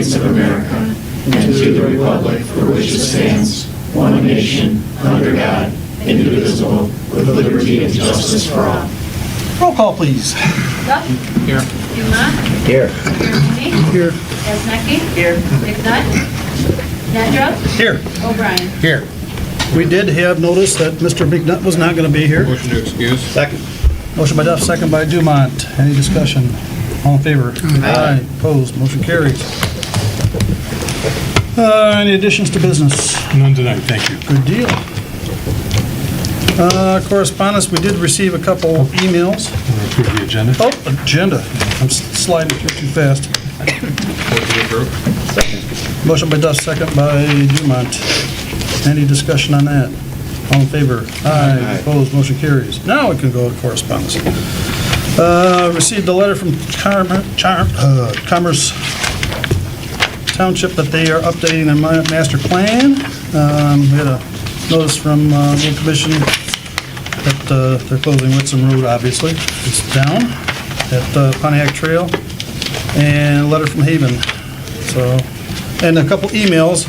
States of America and to the republic for which it stands, one nation, under God, indivisible, with liberty and justice for all. Roll call, please. Duff. Here. Dumont. Here. Mooney. Here. Wozniacki. Here. McNutt. Nedrow. Here. O'Brien. Here. We did have notice that Mr. McNutt was not going to be here. Motion to excuse. Second. Motion by Duff, second by Dumont. Any discussion? All in favor? Aye. Opposed? Motion carries. Any additions to business? None tonight, thank you. Good deal. Correspondence, we did receive a couple emails. Want to approve the agenda? Oh, agenda. I'm sliding through too fast. Motion to approve. Motion by Duff, second by Dumont. Any discussion on that? All in favor? Aye. Opposed? Motion carries. Now we can go to correspondence. Received a letter from Commerce Township that they are updating their master plan. We had a notice from Road Commission that they're closing Whitson Road, obviously. It's down at Pontiac Trail. And a letter from Haven. So, and a couple emails,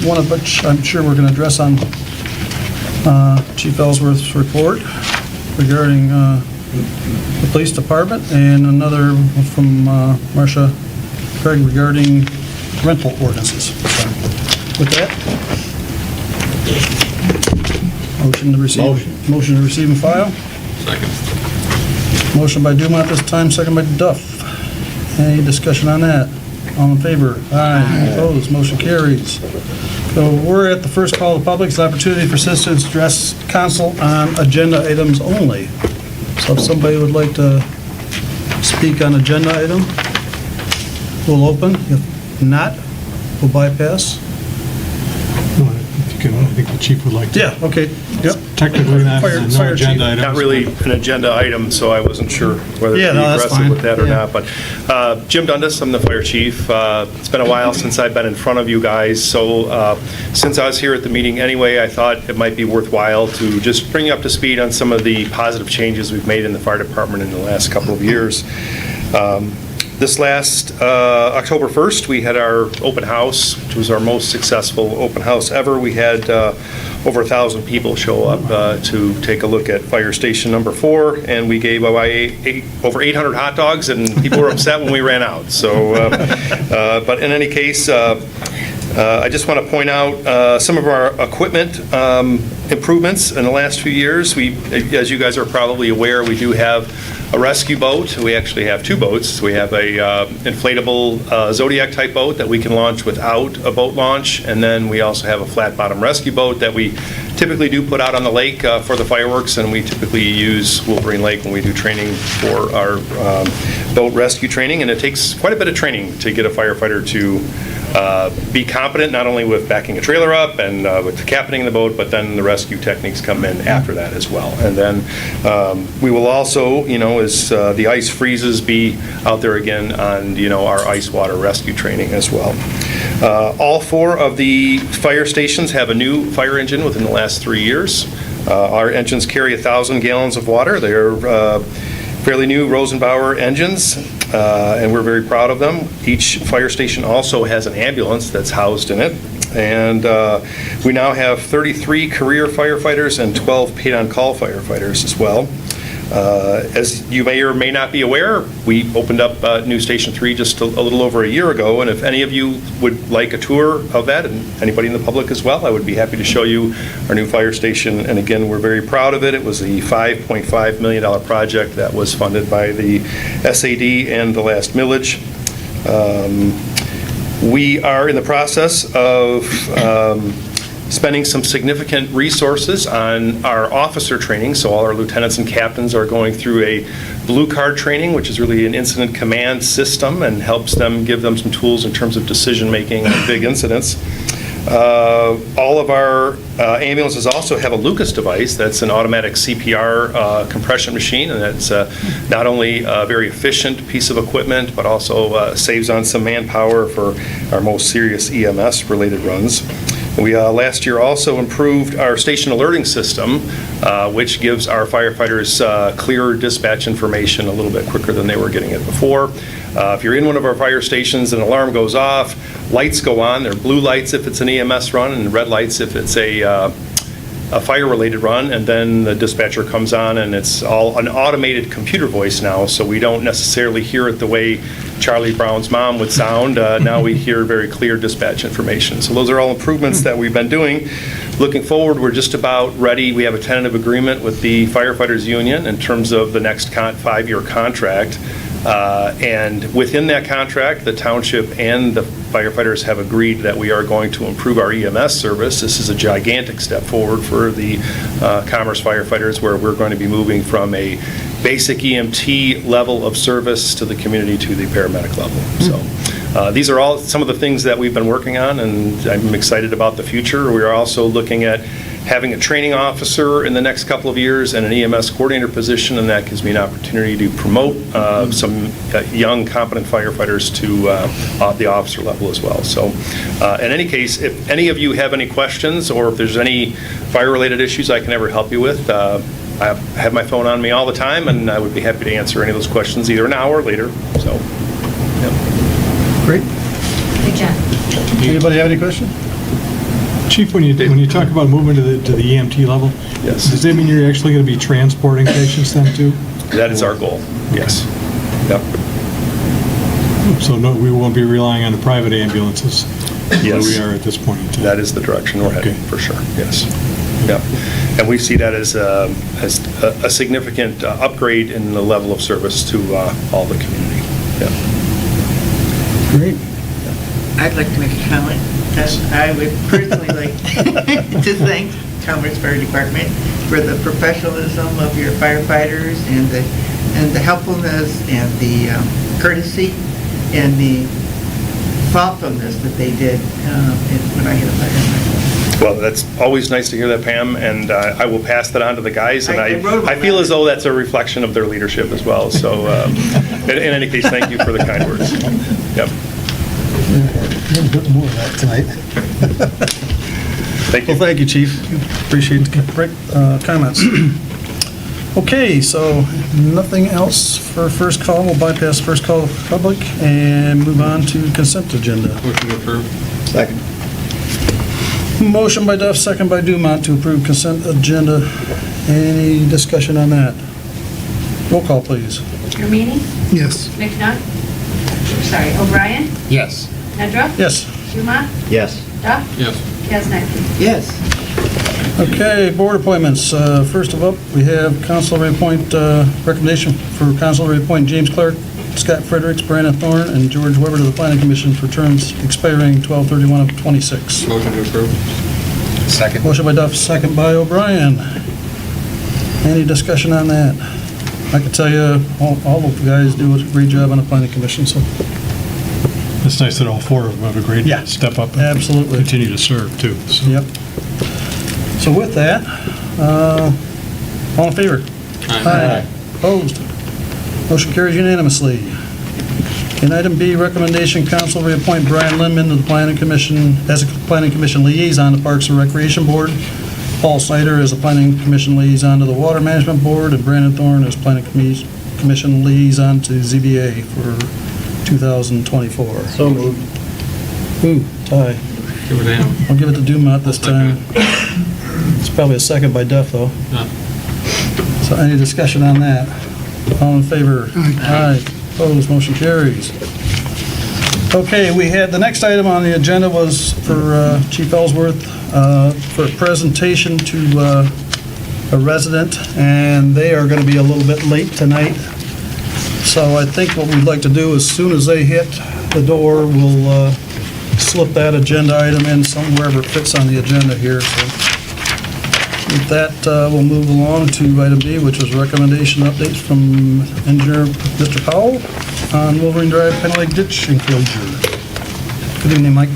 one of which I'm sure we're going to address on Chief Ellsworth's report regarding the police department, and another from Marcia Craig regarding rental ordinances. So, with that, motion to receive. Motion to receive and file. Second. Motion by Dumont this time, second by Duff. Any discussion on that? All in favor? Aye. Opposed? Motion carries. So we're at the first call of the public. It's an opportunity for citizens to address council on agenda items only. So if somebody would like to speak on agenda item, we'll open. If not, we'll bypass. No, if you can, I think the chief would like to. Yeah, okay. Yep. Technically, not Fire- no fire chief. agenda items. Not really an agenda item, so I wasn't sure whether to Yeah, be no, that's aggressive fine. with that or Yeah. not. But Jim Dundas, I'm the fire chief. It's been a while since I've been in front of you guys, so since I was here at the meeting anyway, I thought it might be worthwhile to just bring you up to speed on some of the positive changes we've made in the fire department in the last couple of years. This last October 1st, we had our open house, which was our most successful open house ever. We had over 1,000 people show up to take a look at Fire Station Number 4, and we gave away over 800 hot dogs, and people were upset when we ran out. So, but in any case, I just want to point out some of our equipment improvements in the last few years. We, as you guys are probably aware, we do have a rescue boat. We actually have two boats. We have a inflatable Zodiac type boat that we can launch without a boat launch, and then we also have a flat bottom rescue boat that we typically do put out on the lake for the fireworks, and we typically use Wolverine Lake when we do training for our boat rescue training, and it takes quite a bit of training to get a firefighter to be competent, not only with backing a trailer up and with captaining the boat, but then the rescue techniques come in after that as well. And then we will also, as the ice freezes, be out there again on, our ice water rescue training as well. All four of the fire stations have a new fire engine within the last 3 years. Our engines carry 1,000 gallons of water. They're fairly new Rosenbauer engines, and we're very proud of them. Each fire station also has an ambulance that's housed in it, and we now have 33 career firefighters and 12 paid-on-call firefighters as well. As you may or may not be aware, we opened up New Station 3 just a little over a year ago, and if any of you would like a tour of that, and anybody in the public as well, I would be happy to show you our new fire station. And again, we're very proud of it. It was a $5.5 million project that was funded by the SAD and the last millage. We are in the process of spending some significant resources on our officer training. So all our lieutenants and captains are going through a blue card training, which is really an incident command system and helps them, give them some tools in terms of decision making on big incidents. All of our ambulances also have a Lucas device that's an automatic CPR compression machine, and that's not only a very efficient piece of equipment, but also saves on some manpower for our most serious EMS related runs. We last year also improved our station alerting system, which gives our firefighters clearer dispatch information a little bit quicker than they were getting it before. If you're in one of our fire stations, an alarm goes off, lights go on. They're blue lights if it's an EMS run, and red lights if it's a fire-related run, and then the dispatcher comes on, and it's all an automated computer voice now, so we don't necessarily hear it the way Charlie Brown's mom would sound. Now we hear very clear dispatch information. So those are all improvements that we've been doing. Looking forward, we're just about ready. We have a tentative agreement with the firefighters union in terms of the next 5-year contract. And within that contract, the township and the firefighters have agreed that we are going to improve our EMS service. This is a gigantic step forward for the Commerce firefighters, where we're going to be moving from a basic EMT level of service to the community to the paramedic level. So these are all some of the things that we've been working on, and I'm excited about the future. We are also looking at having a training officer in the next couple of years and an EMS coordinator position, and that gives me an opportunity to promote some young, competent firefighters to the officer level as well. So in any case, if any of you have any questions, or if there's any fire-related issues I can ever help you with, I have my phone on me all the time, and I would be happy to answer any of those questions either now or later. So, yeah. Great. Good job. Anybody have any questions? Chief, when you talk about moving to the EMT level, Yes. does that mean you're actually going to be transporting patients then too? That is our goal, yes. Yep. So no, we won't be relying on the private ambulances that Yes. we are at this point in time? That is the direction we're heading, Okay. for sure, yes. Yep. And we see that as a significant upgrade in the level of service to all the community. Yep. Great. I'd like to make a comment that I would personally like to thank Commerce Fire Department for the professionalism of your firefighters and the helpfulness and the courtesy and the thoughtfulness that they did when I hit a fire. Well, that's always nice to hear that, Pam, and I will pass that on to the guys, and I wrote I about feel that. as though that's a reflection of their leadership as well. So in any case, thank you for the kind words. Yep. A little bit more of that tonight. Thank you. Well, thank you, Chief. Appreciate the great comments. Okay, so nothing else for first call. We'll bypass first call of public and move on to consent agenda. Motion to approve. Second. Motion by Duff, second by Dumont to approve consent agenda. Any discussion on that? Roll call, please. Hermini? Yes. McNutt? Sorry, O'Brien? Yes. Nedra? Yes. Dumont? Yes. Duff? Yes. Kesnecki? Yes. Okay, board appointments. First of all, we have council reappoint, recommendation for council reappoint James Clark, Scott Fredericks, Brandon Thorne, and George Weber to the planning commission for terms expiring 12/31 of '26. Motion to approve. Second. Motion by Duff, second by O'Brien. Any discussion on that? I can tell you, all of the guys do a great job on the planning commission, so. It's nice that all four of them have agreed Yeah. to step up and Absolutely. continue to serve too. So Yep. So with that, all in favor? Aye. Opposed? Motion carries unanimously. In item B, recommendation, council reappoint Brian Lindman to the planning commission, as a planning commission liaison to Parks and Recreation Board, Paul Snyder as a planning commission liaison to the Water Management Board, and Brandon Thorne as planning commission liaison to ZBA for 2024. So moved. Ooh, tie. Give it to him. I'll give it to Dumont this time. It's probably a second by Duff, though. No. So any discussion on that? All in favor? Aye. Opposed, motion carries. Okay, we had, the next item on the agenda was for Chief Ellsworth, for a presentation to a resident, and they are going to be a little bit late tonight. So I think what we'd like to do, as soon as they hit the door, we'll slip that agenda item in somewhere wherever it fits on the agenda here. So with that, we'll move along to item B, which is recommendation updates from engineer Mr. Powell on Wolverine Drive, Penn Lake Ditch Enclosure. Good evening, Mike.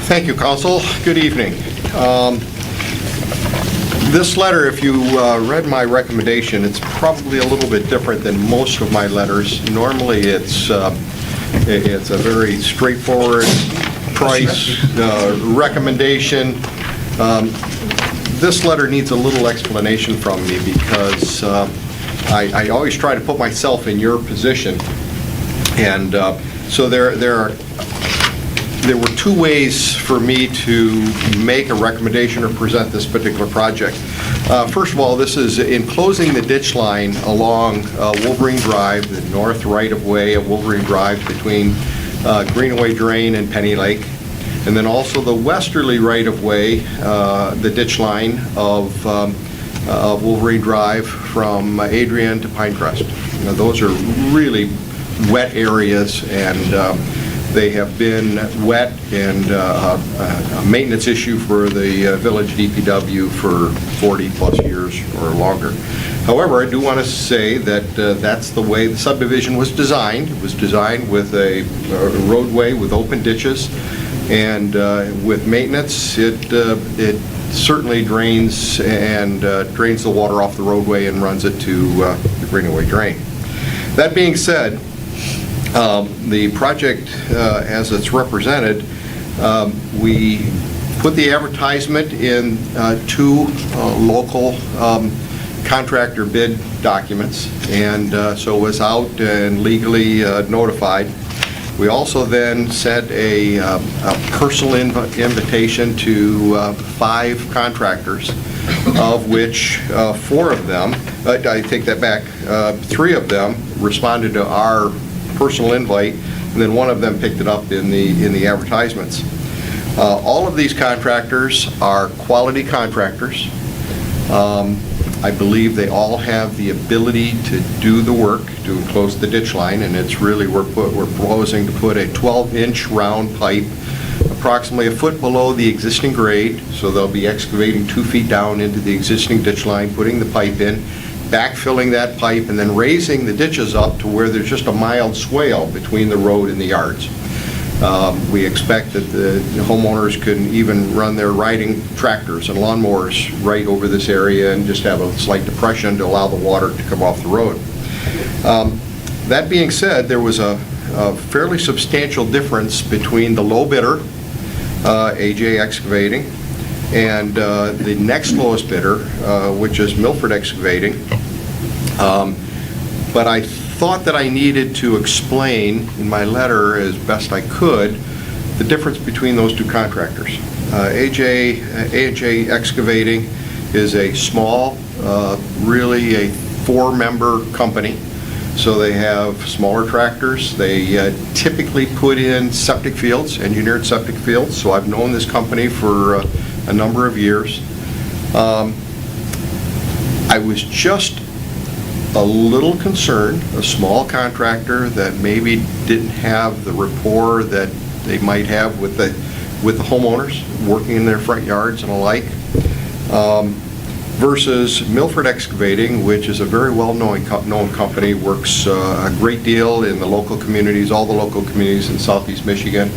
Thank you, Council. Good evening. This letter, if you read my recommendation, it's probably a little bit different than most of my letters. Normally, it's a very straightforward price recommendation. This letter needs a little explanation from me because I always try to put myself in your position And so there were two ways for me to make a recommendation or present this particular project. First of all, this is in closing the ditch line along Wolverine Drive, the north right-of-way of Wolverine Drive between Greenaway Drain and Penny Lake, and then also the westerly right-of-way, the ditch line of Wolverine Drive from Adrian to Pinecrest. Now, those are really wet areas, and they have been wet and a maintenance issue for the village DPW for 40-plus years or longer. However, I do want to say that that's the way the subdivision was designed. It was designed with a roadway with open ditches, and with maintenance, it certainly drains the water off the roadway and runs it to the Greenaway Drain. That being said, the project, as it's represented, we put the advertisement in two local contractor bid documents, and so it was out and legally notified. We also then sent a personal invitation to 5 contractors, of which 4 of them, I take that back, 3 of them responded to our personal invite, and then 1 of them picked it up in the advertisements. All of these contractors are quality contractors. I believe they all have the ability to do the work, to enclose the ditch line, and it's really, we're proposing to put a 12-inch round pipe approximately a foot below the existing grade, so they'll be excavating 2 feet down into the existing ditch line, putting the pipe in, backfilling that pipe, and then raising the ditches up to where there's just a mild swale between the road and the yards. We expect that the homeowners can even run their riding tractors and lawnmowers right over this area and just have a slight depression to allow the water to come off the road. That being said, there was a fairly substantial difference between the low bidder, AJ Excavating, and the next lowest bidder, which is Milford Excavating. But I thought that I needed to explain in my letter as best I could the difference between those 2 contractors. AJ Excavating is a small, really a 4-member company. So they have smaller tractors. They typically put in septic fields, engineered septic fields. So I've known this company for a number of years. I was just a little concerned, a small contractor that maybe didn't have the rapport that they might have with the homeowners working in their front yards and alike, versus Milford Excavating, which is a very well-known company, works a great deal in the local communities, all the local communities in southeast Michigan.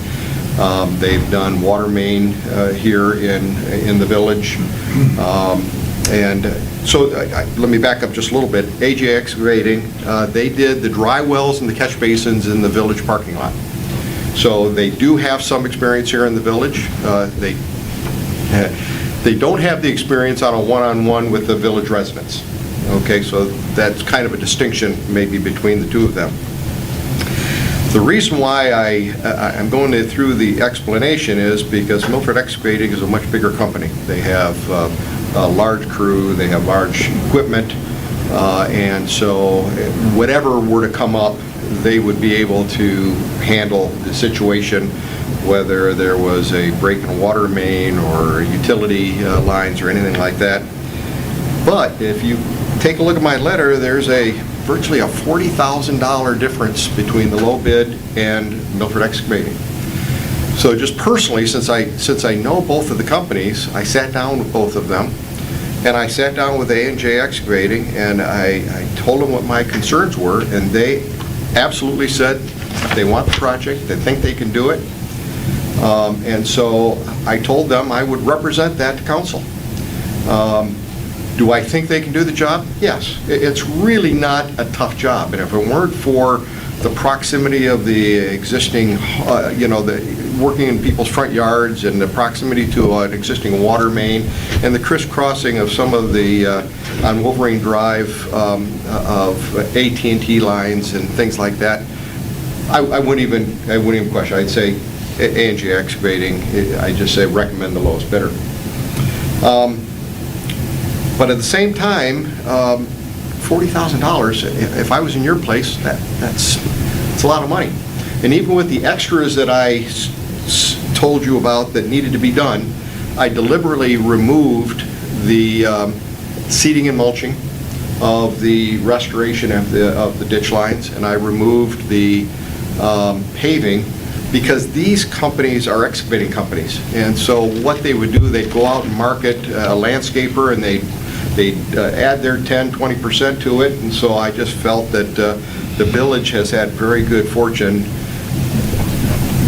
They've done water main here in the village. And so let me back up just a little bit. AJ Excavating, they did the dry wells and the catch basins in the village parking lot. So they do have some experience here in the village. They don't have the experience on a one-on-one with the village residents. Okay, so that's kind of a distinction maybe between the 2 of them. The reason why I'm going through the explanation is because Milford Excavating is a much bigger company. They have a large crew, they have large equipment, and so whatever were to come up, they would be able to handle the situation, whether there was a break in a water main or utility lines or anything like that. But if you take a look at my letter, there's virtually a $40,000 difference between the low bid and Milford Excavating. So just personally, since I know both of the companies, I sat down with both of them, and I sat down with A&J Excavating, and I told them what my concerns were, and they absolutely said they want the project, they think they can do it, and so I told them I would represent that to council. Do I think they can do the job? Yes. It's really not a tough job, and if it weren't for the proximity of the existing, working in people's front yards and the proximity to an existing water main and the crisscrossing of some of the, on Wolverine Drive, of AT&T lines and things like that, I wouldn't even question. I'd say A&J Excavating. I just say recommend the lowest bidder. But at the same time, $40,000, if I was in your place, that's a lot of money. And even with the extras that I told you about that needed to be done, I deliberately removed the seeding and mulching of the restoration of the ditch lines, and I removed the paving, because these companies are excavating companies. And so what they would do, they'd go out and market a landscaper, and they'd add their 10-20% to it. And so I just felt that the village has had very good fortune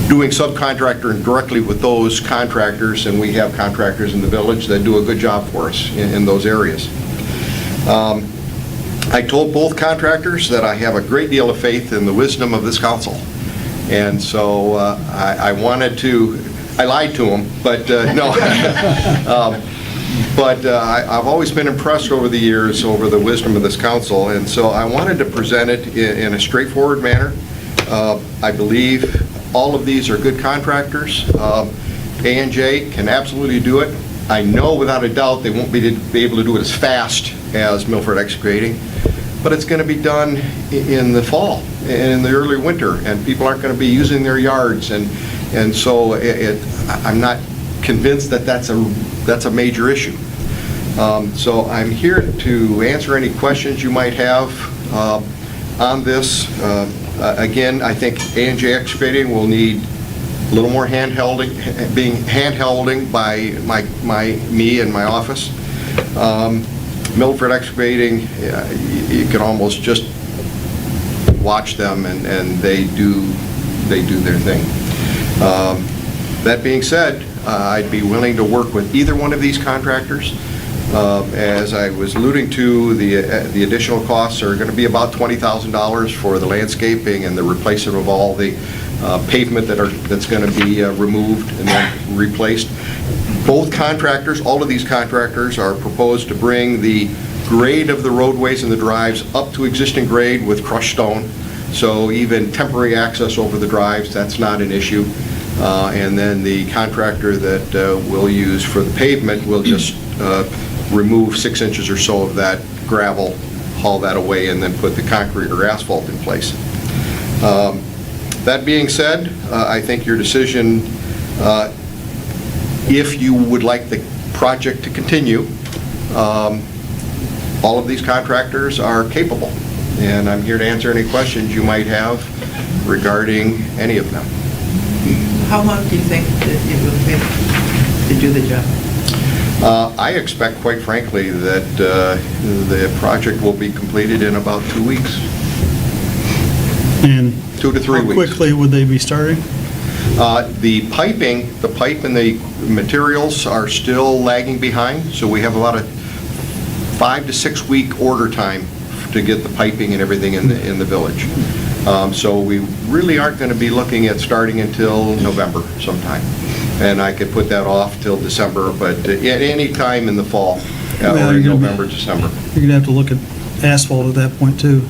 doing subcontractor directly with those contractors, and we have contractors in the village that do a good job for us in those areas. I told both contractors that I have a great deal of faith in the wisdom of this council. And so I lied to them, but no. But I've always been impressed over the years over the wisdom of this council, and so I wanted to present it in a straightforward manner. I believe all of these are good contractors. A&J can absolutely do it. I know without a doubt they won't be able to do it as fast as Milford Excavating, but it's going to be done in the fall and in the early winter, and people aren't going to be using their yards, and so I'm not convinced that that's a major issue. So I'm here to answer any questions you might have on this. Again, I think A&J Excavating will need a little more hand-holding by me and my office. Milford Excavating, you can almost just watch them, and they do their thing. That being said, I'd be willing to work with either one of these contractors. As I was alluding to, the additional costs are going to be about $20,000 for the landscaping and the replacement of all the pavement that's going to be removed and then replaced. Both contractors, all of these contractors, are proposed to bring the grade of the roadways and the drives up to existing grade with crushed stone. So even temporary access over the drives, that's not an issue. And then the contractor that we'll use for the pavement will just remove 6 inches or so of that gravel, haul that away, and then put the concrete or asphalt in place. That being said, I think your decision, if you would like the project to continue, all of these contractors are capable, and I'm here to answer any questions you might have regarding any of them. How long do you think that it will take to do the job? I expect, quite frankly, that the project will be completed in about 2 weeks. And 2 to 3 how weeks. quickly would they be starting? The pipe and the materials are still lagging behind, so we have about a 5 to 6 week order time to get the piping and everything in the village. So we really aren't going to be looking at starting until November sometime. And I could put that off till December, but at any time in the fall, or in November, December. You're gonna have to look at asphalt at that point too.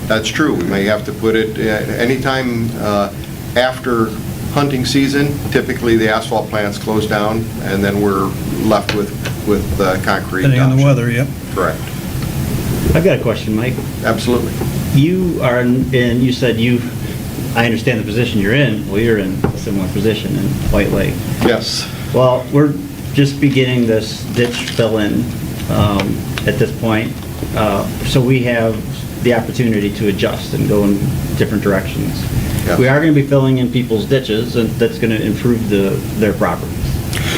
That's true. We may have to put it anytime after hunting season. Typically, the asphalt plants close down, and then we're left with concrete. Depending on the option. weather, yep. Correct. I've got a question, Mike. Absolutely. You are, and you said I understand the position you're in. Well, you're in a similar position in White Lake. Yes. Well, we're just beginning this ditch fill-in at this point. So we have the opportunity to adjust and go in different directions. Yeah. We are going to be filling in people's ditches, and that's going to improve their properties.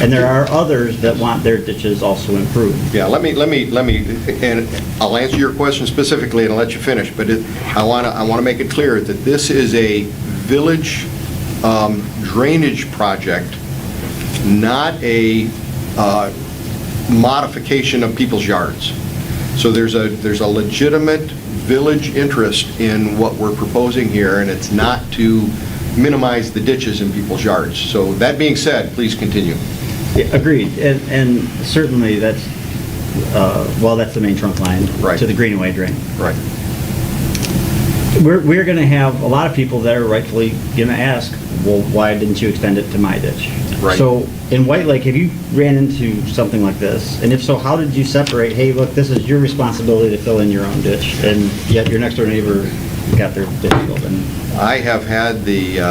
And there are others that want their ditches also improved. Yeah, let me, and I'll answer your question specifically and I'll let you finish, but I want to make it clear that this is a village drainage project, not a modification of people's yards. So there's a legitimate village interest in what we're proposing here, and it's not to minimize the ditches in people's yards. So that being said, please continue. Yeah, agreed, and certainly that's the main trunk line Right. to the Greenway drain. Right. we're going to have a lot of people that are rightfully going to ask, well, why didn't you extend it to my ditch? Right. So in White Lake, have you ran into something like this? And if so, how did you separate, hey, look, this is your responsibility to fill in your own ditch, and yet your next door neighbor got their ditch filled in? I have had the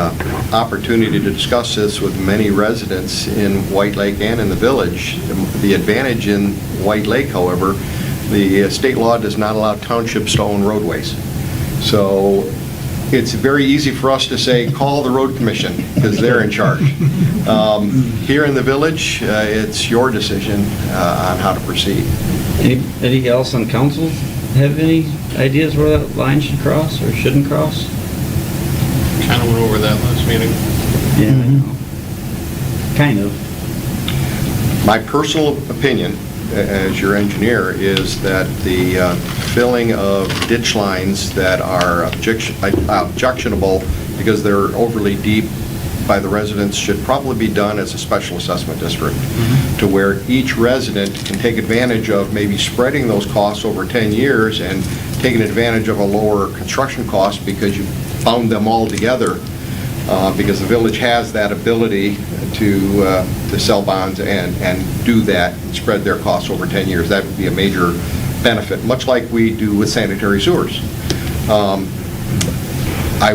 opportunity to discuss this with many residents in White Lake and in the village. The advantage in White Lake, however, the state law does not allow townships to own roadways. So it's very easy for us to say, call the road commission, because they're in charge. Here in the village, it's your decision on how to proceed. Anybody else on council have any ideas where that line should cross or shouldn't cross? Kind of went over that last meeting. Yeah, I know. Kind of. My personal opinion, as your engineer, is that the filling of ditch lines that are objectionable because they're overly deep by the residents should probably be done as a special assessment district, to where each resident can take advantage of maybe spreading those costs over 10 years and taking advantage of a lower construction cost because you found them all together, because the village has that ability to sell bonds and do that and spread their costs over 10 years. That would be a major benefit, much like we do with sanitary sewers. I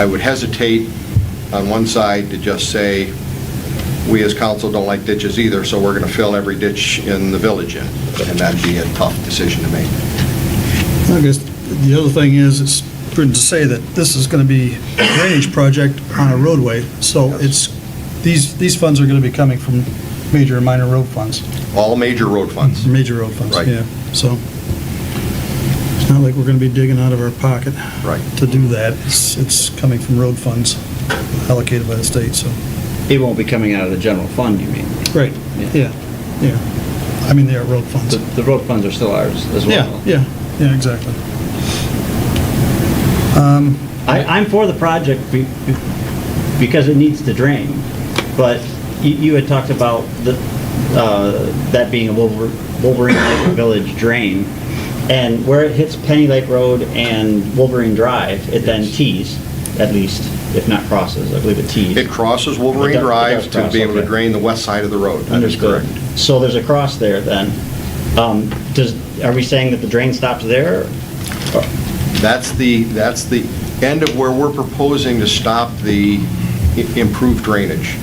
would hesitate on one side to just say, we as council don't like ditches either, so we're going to fill every ditch in the village in, and that'd be a tough decision to make. I guess the other thing is, it's prudent to say that this is going to be a drainage project on a roadway, so it's, these funds are going to be coming from major and minor road funds. All major road funds. Major road funds, Right. yeah. So it's not like we're going to be digging out of our pocket Right. to do that. It's coming from road funds allocated by the state, so. It won't be coming out of the general fund, you mean? Right, Yeah. yeah. I mean, they are road funds. The road funds are still ours as well. Yeah, exactly. I'm for the project because it needs to drain, but you had talked about that being a Wolverine Lake Village drain, and where it hits Penny Lake Road and Wolverine Drive, it then tees, at least, if not crosses. I believe it tees. It crosses It Wolverine does Drive to cross, be able to okay. drain the west side of the road. That is Understood. correct. So there's a cross there then. Are we saying that the drain stops there? That's the end of where we're proposing to stop the improved drainage.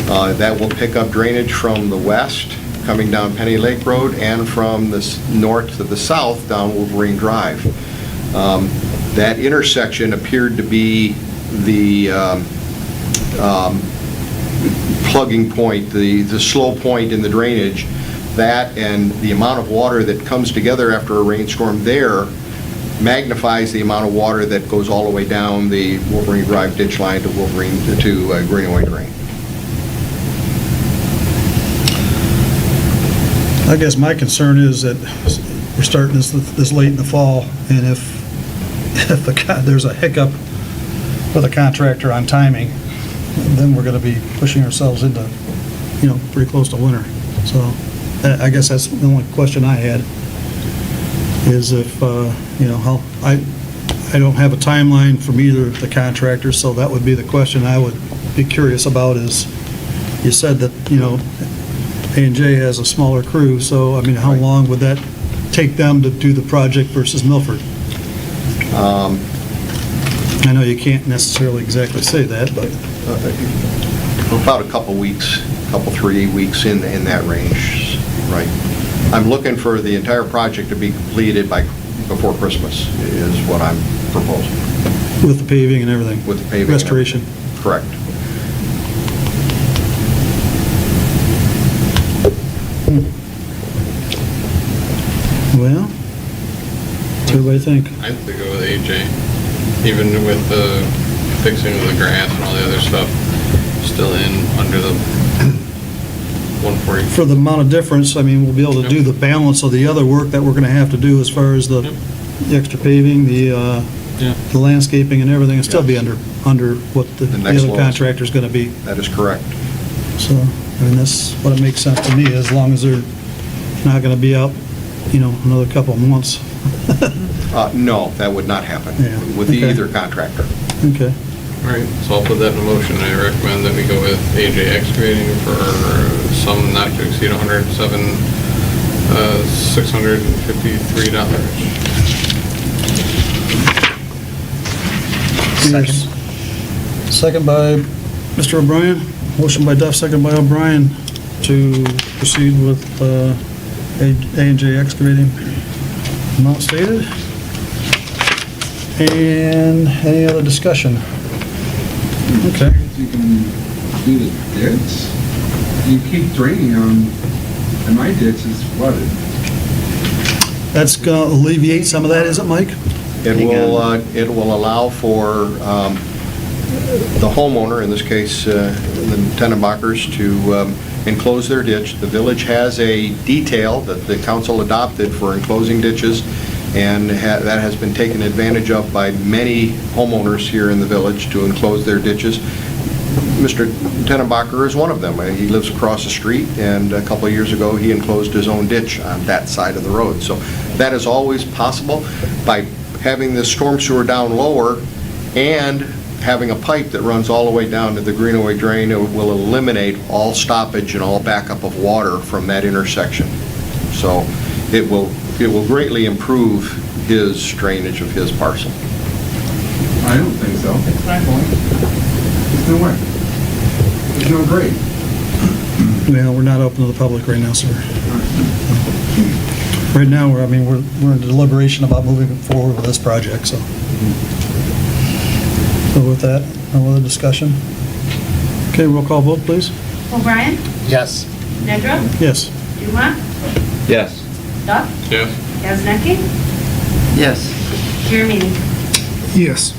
That will pick up drainage from the west, coming down Penny Lake Road, and from the north to the south, down Wolverine Drive. That intersection appeared to be the plugging point, the slow point in the drainage. That and the amount of water that comes together after a rainstorm there magnifies the amount of water that goes all the way down the Wolverine Drive ditch line to Greenaway Drain. I guess my concern is that we're starting this late in the fall, and if there's a hiccup with a contractor on timing, then we're going to be pushing ourselves into, pretty close to winter. So I guess that's the only question I had, is if, how, I don't have a timeline from either of the contractors, so that would be the question I would be curious about. Is, you said that, A&J has a smaller crew, so, how Right. long would that take them to do the project versus Milford? I know you can't necessarily exactly say that, but About a couple weeks, 3 weeks in that range, right. I'm looking for the entire project to be completed before Christmas, is what I'm proposing, with the paving and everything? with the paving. and Restoration? everything. Correct. Well, what's everybody think? I'd have to go with AJ, even with the fixing of the grass and all the other stuff, still in under the 140. For the amount of difference, we'll be able to do the balance of the other work that we're gonna have to do as far as the extra paving, the landscaping and everything, and still be under what the next other lowest. contractor's gonna be. That is correct. So, that's what it makes sense to me, as long as they're not gonna be out, another couple of months. No, that would not happen Yeah, with okay. either contractor. Okay. All right, so I'll put that in a motion. I recommend that we go with AJ Excavating for some not to exceed $653. Second. Second by Mr. O'Brien. Motion by Duff, second by O'Brien to proceed with A&J Excavating. Amount stated. And any other discussion? Okay. You can do the ditch. You keep draining on, and my ditch is flooded. That's going to alleviate some of that, is it, Mike? It will allow for the homeowner, in this case, the Tenenbachers, to enclose their ditch. The village has a detail that the council adopted for enclosing ditches, and that has been taken advantage of by many homeowners here in the village to enclose their ditches. Mr. Tenenbacher is one of them. He lives across the street, and a couple of years ago, he enclosed his own ditch on that side of the road. So that is always possible. By having the storm sewer down lower and having a pipe that runs all the way down to the Greenaway drain, it will eliminate all stoppage and all backup of water from that intersection. So it will greatly improve his drainage of his parcel. I don't think so. It's not going. There's no way. There's no grade. Well, we're not open to the public right now, sir. Right now, we're in deliberation about moving forward with this project, so. So with that, no other discussion? Okay, roll call vote, please. O'Brien? Yes. Nedra? Yes. Dumont? Yes. Duff? Yes. Kazanecki? Yes. Jeremy? Yes.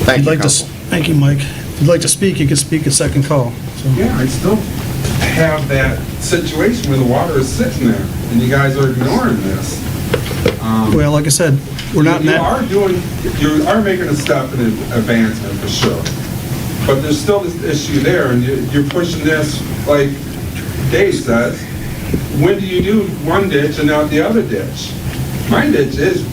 Thank you, Like to, council. thank you, Mike. If you'd like to speak, you can speak a second call. So. Yeah, I still have that situation where the water is sitting there, and you guys are ignoring this. Well, like I said, we're not in that. You are making a step in advancement for sure. But there's still this issue there, and you're pushing this, like Dave says, when do you do one ditch and not the other ditch? My ditch is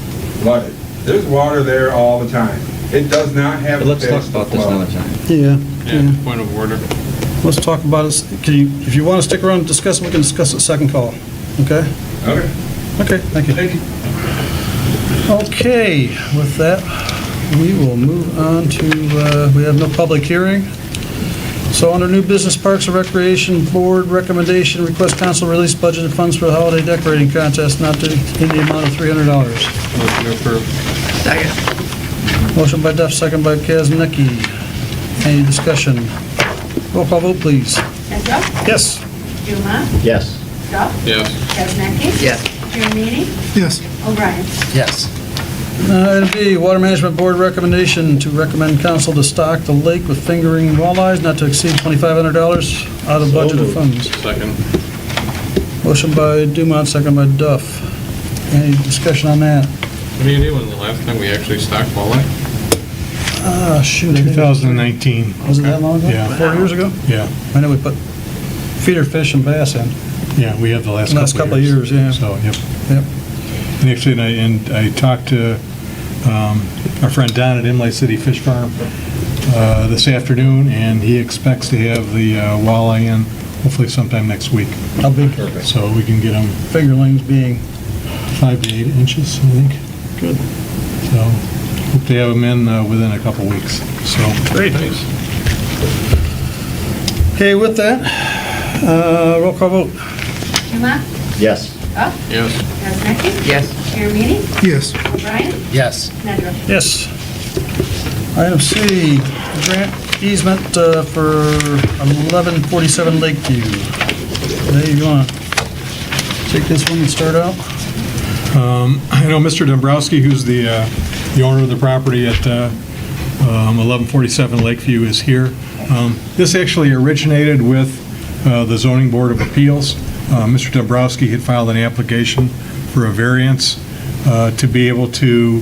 flooded. There's water there all the time. It does not have But let's a talk fix about to this flow. another time. Yeah. Yeah, point of order. Let's talk about it. If you want to stick around and discuss it, we can discuss it second call. Okay? Okay. Okay, thank you. Thank you. Okay, with that, we will move on to, we have no public hearing. So under new business, Parks and Recreation Board recommendation, request council release budgeted funds for the holiday decorating contest not to in the amount of $300. Motion approved. Second. Motion by Duff, second by Kazanecki. Any discussion? Roll call vote, please. Nedra? Yes. Dumont? Yes. Duff? Yes. Kazanecki? Yes. Jeremy? Yes. O'Brien? Yes. Item B, Water Management Board recommendation to recommend council to stock the lake with fingering walleyes not to exceed $2,500 out of budgeted funds. Second. Motion by Dumont, second by Duff. Any discussion on that? What do you do when the last time we actually stocked walleye? Shoot. I think it was- 2019, Was it that long ago? Yeah. 4 years ago? yeah. I know we put feeder fish and bass in. Yeah, we have the last Couple of years, yeah. So, yep. Yep. And actually, I talked to our friend Don at Imlay City Fish Farm this afternoon, and he expects to have the walleye in hopefully sometime next week. How big? So we can get them Fingerlings being 5 to 8 inches, I think. good. So hope to have them in within a couple weeks. So Great. Okay, with that, roll call vote. Dumont? Yes. Duff? Yes. Kazanecki? Yes. Jeremy? Yes. O'Brien? Yes. Nedra? Yes. Item C, grant easement for 1147 Lakeview. Dave, you want to take this one and start out? I know Mr. Dombrowski, who's the owner of the property at 1147 Lakeview, is here. This actually originated with the Zoning Board of Appeals. Mr. Dombrowski had filed an application for a variance to be able to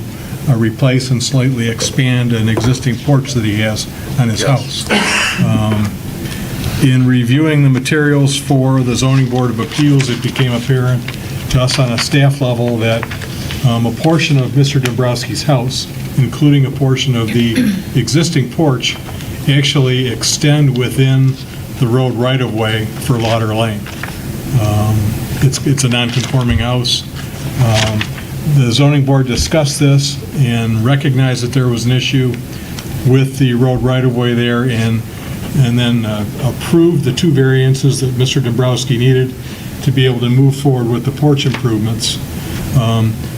replace and slightly expand an existing porch that he has on his house. In reviewing the materials for the Zoning Board of Appeals, it became apparent to us on a staff level that a portion of Mr. Dombrowski's house, including a portion of the existing porch, actually extend within the road right-of-way for Lauder Lane. It's a non-conforming house. The zoning board discussed this and recognized that there was an issue with the road right-of-way there, and then approved the 2 variances that Mr. Dombrowski needed to be able to move forward with the porch improvements,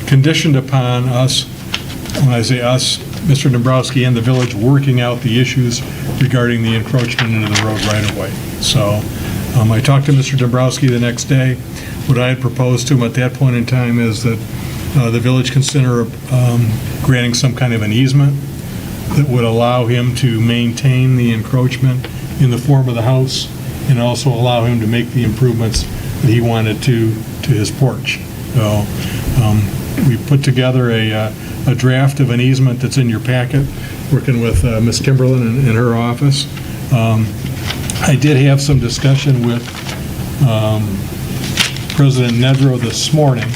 conditioned upon us, when I say us, Mr. Dombrowski and the village working out the issues regarding the encroachment into the road right-of-way. So I talked to Mr. Dombrowski the next day. What I had proposed to him at that point in time is that the village consider granting some kind of an easement that would allow him to maintain the encroachment in the form of the house, and also allow him to make the improvements that he wanted to his porch. So we put together a draft of an easement that's in your packet, working with Ms. Timberland in her office. I did have some discussion with President Nedrow this morning.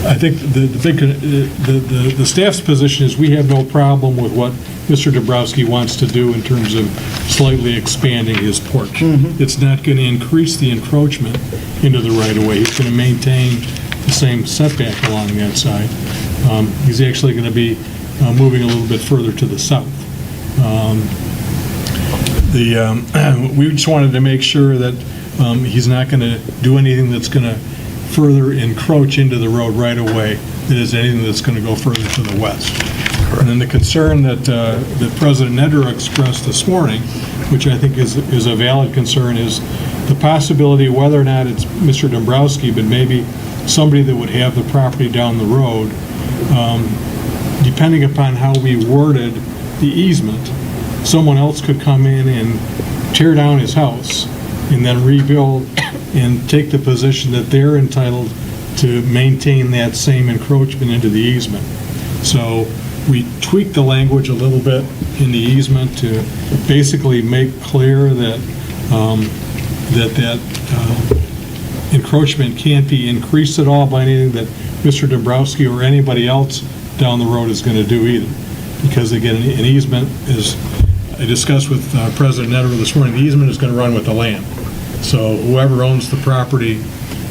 I think the staff's position is we have no problem with what Mr. Dombrowski wants to do in terms of slightly expanding his porch. It's not going to increase the encroachment into the right-of-way. He's going to maintain the same setback along that side. He's actually going to be moving a little bit further to the south. We just wanted to make sure that he's not going to do anything that's going to further encroach into the road right-of-way, that is anything that's going to go further to the west. And then the concern that President Nedrow expressed this morning, which I think is a valid concern, is the possibility, whether or not it's Mr. Dombrowski, but maybe somebody that would have the property down the road, depending upon how we worded the easement, someone else could come in and tear down his house and then rebuild and take the position that they're entitled to maintain that same encroachment into the easement. So we tweaked the language a little bit in the easement to basically make clear that encroachment can't be increased at all by anything that Mr. Dombrowski or anybody else down the road is going to do either. Because again, an easement is, I discussed with President Nedrow this morning, the easement is going to run with the land. So whoever owns the property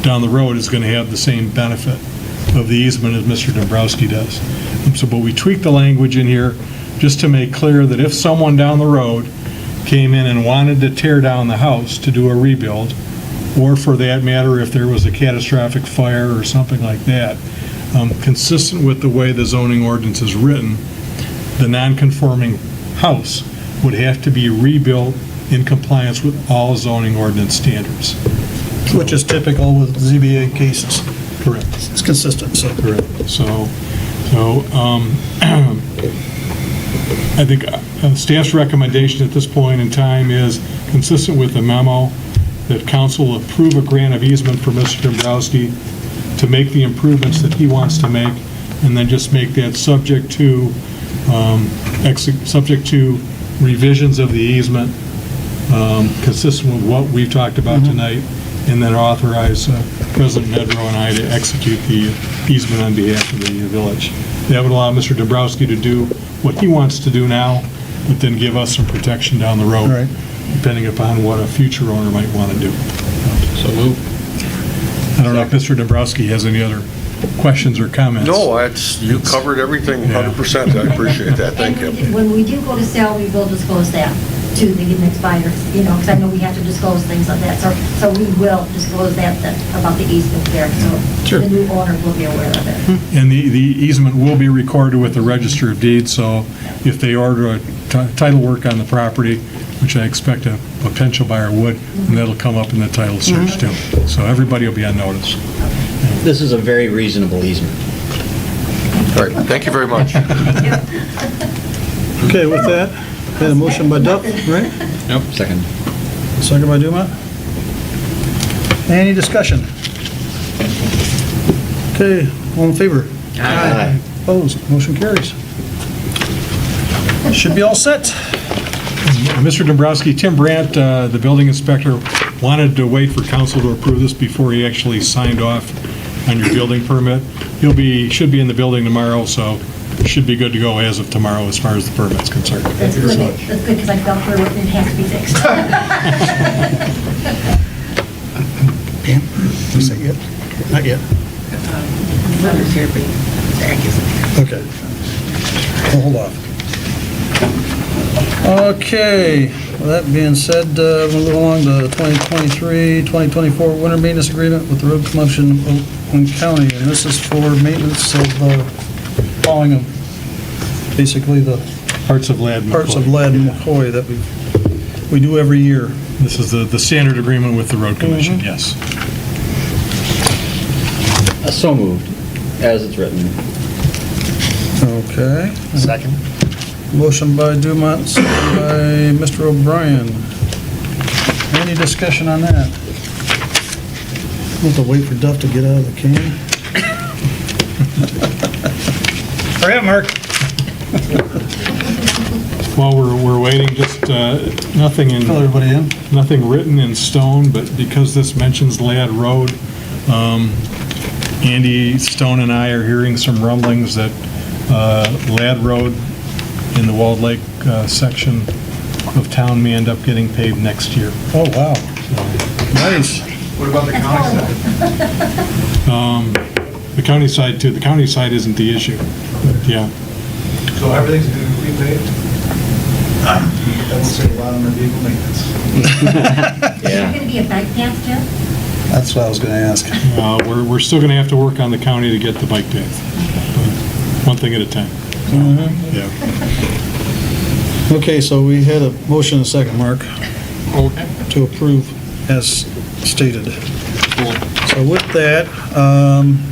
down the road is going to have the same benefit of the easement as Mr. Dombrowski does. But we tweaked the language in here just to make clear that if someone down the road came in and wanted to tear down the house to do a rebuild, or for that matter, if there was a catastrophic fire or something like that, consistent with the way the zoning ordinance is written, the non-conforming house would have to be rebuilt in compliance with all zoning ordinance standards. Which is typical with ZBA cases. Correct. It's consistent, so. Correct. So I think staff's recommendation at this point in time is consistent with the memo that council approve a grant of easement for Mr. Dombrowski to make the improvements that he wants to make, and then just make that subject to revisions of the easement consistent with what we've talked about tonight, and then authorize President Nedrow and I to execute the easement on behalf of the village. That would allow Mr. Dombrowski to do what he wants to do now, but then give us some protection down the road, Right. depending upon what a future owner might want to do. So move. I don't know if Mr. Dombrowski has any other questions or comments. No, you covered everything 100%. I appreciate that. Thank you. And when we do go to sell, we will disclose that to the next buyers, because I know we have to disclose things like that. So we will disclose that about the easement there, so the new owner will be aware of it. And the easement will be recorded with the Register of Deeds, so if they order a title work on the property, which I expect a potential buyer would, and that'll come up in the title search too. So everybody will be on notice. This is a very reasonable easement. All right, thank you very much. Okay, with that, had a motion by Duff, right? Yep. Second. Second by Dumont. Any discussion? Okay, all in favor? Aye. Opposed? Motion carries. Should be all set. Mr. Dombrowski, Tim Brandt, the building inspector, wanted to wait for council to approve this before he actually signed off on your building permit. Should be in the building tomorrow, so should be good to go as of tomorrow as far as the permit's concerned. That's good, because I felt through it and it has to be fixed. Pam, is that yet? Not yet. Mother's here, but Zach isn't here. Okay. We'll hold off. Okay, with that being said, we'll move along to 2023-2024 winter maintenance agreement with the road commission of Oakland County, and this is for maintenance of hauling of basically the Parts of Lad parts of McCoy. Lad and McCoy that we do every year. This is the standard agreement with the road commission, yes. So moved, as it's written. Okay. Second. Motion by Dumont, second by Mr. O'Brien. Any discussion on that? We'll have to wait for Duff to get out of the can. Hurry up, Mark. While we're waiting, just nothing Fill everybody in. nothing written in stone, but because this mentions Ladd Road, Andy Stone and I are hearing some rumblings that Ladd Road in the Walled Lake section of town may end up getting paved next year. Oh, wow. Nice. What about the That's county horrible. side? The county side too, the county side isn't the issue, but yeah. So everything's going to be paved? That will save a lot on the vehicle maintenance. Is there going to be a bike path, Jeff? That's what I was going to ask. We're still going to have to work on the county to get the bike path, but one thing at a time. Yeah. Okay, so we had a motion and a second, Mark, Okay. to approve as stated. Cool. So with that,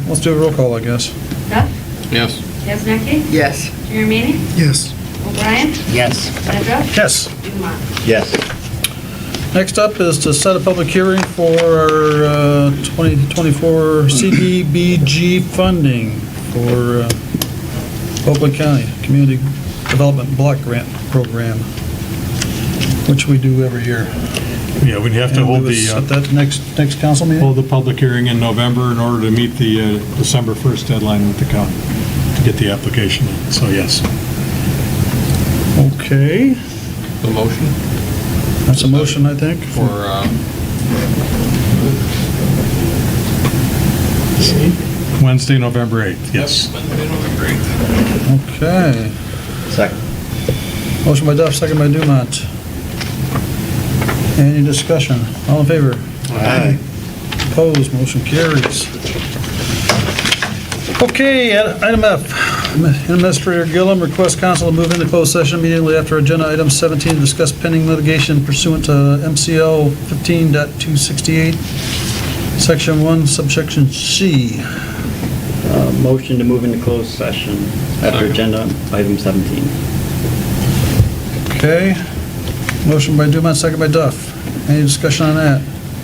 let's do a roll call, I guess. Duff? Yes. Jeff Zachary? Yes. Jeremy Manning? Yes. O'Brien? Yes. Pedro? Yes. Dumont? Yes. Next up is to set a public hearing for our 2024 CDBG funding for Oakland County Community Development Block Grant Program, which we do every year. Yeah, we'd have to And we hold would set that next council meeting? hold the public hearing in November in order to meet the December 1st deadline with the county to get the application in, so yes. Okay, The motion that's a motion, I think. for, Wednesday, November 8th, yes. Okay. Second. Motion by Duff, second by Dumont. Any discussion? All in favor? Aye. Opposed, motion carries. Okay, item F. Administrator Gillum requests council to move into closed session immediately after agenda item 17 to discuss pending litigation pursuant to MCL 15.268, section 1, subsection C. Motion to move into closed session after agenda item 17. Okay. Motion by Dumont, second by Duff. Any discussion on that?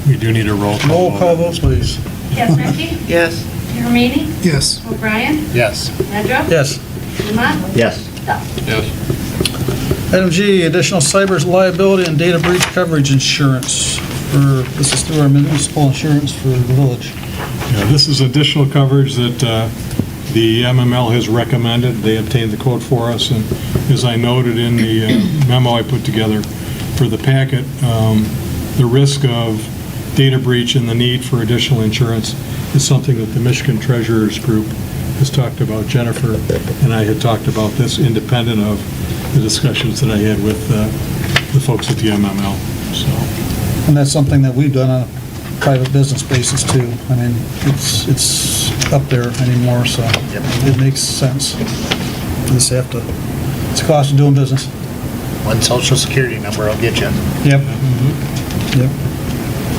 We do need a roll call. Roll call vote, please. Jeff Zachary? Yes. Jeremy Manning? Yes. O'Brien? Yes. Pedro? Yes. Dumont? Yes. Duff? yes. Item G, additional cyber liability and data breach coverage insurance this is through our municipal insurance for the village. Yeah, this is additional coverage that the MML has recommended. They obtained the quote for us, and as I noted in the memo I put together for the packet, the risk of data breach and the need for additional insurance is something that the Michigan Treasurers Group has talked about. Jennifer and I had talked about this independent of the discussions that I had with the folks at the MML, so. And that's something that we've done on a private business basis too. I mean, it's up there anymore, so it makes sense. You just have to, it's a cost of doing business. One social security number will get you. Yep. Yep.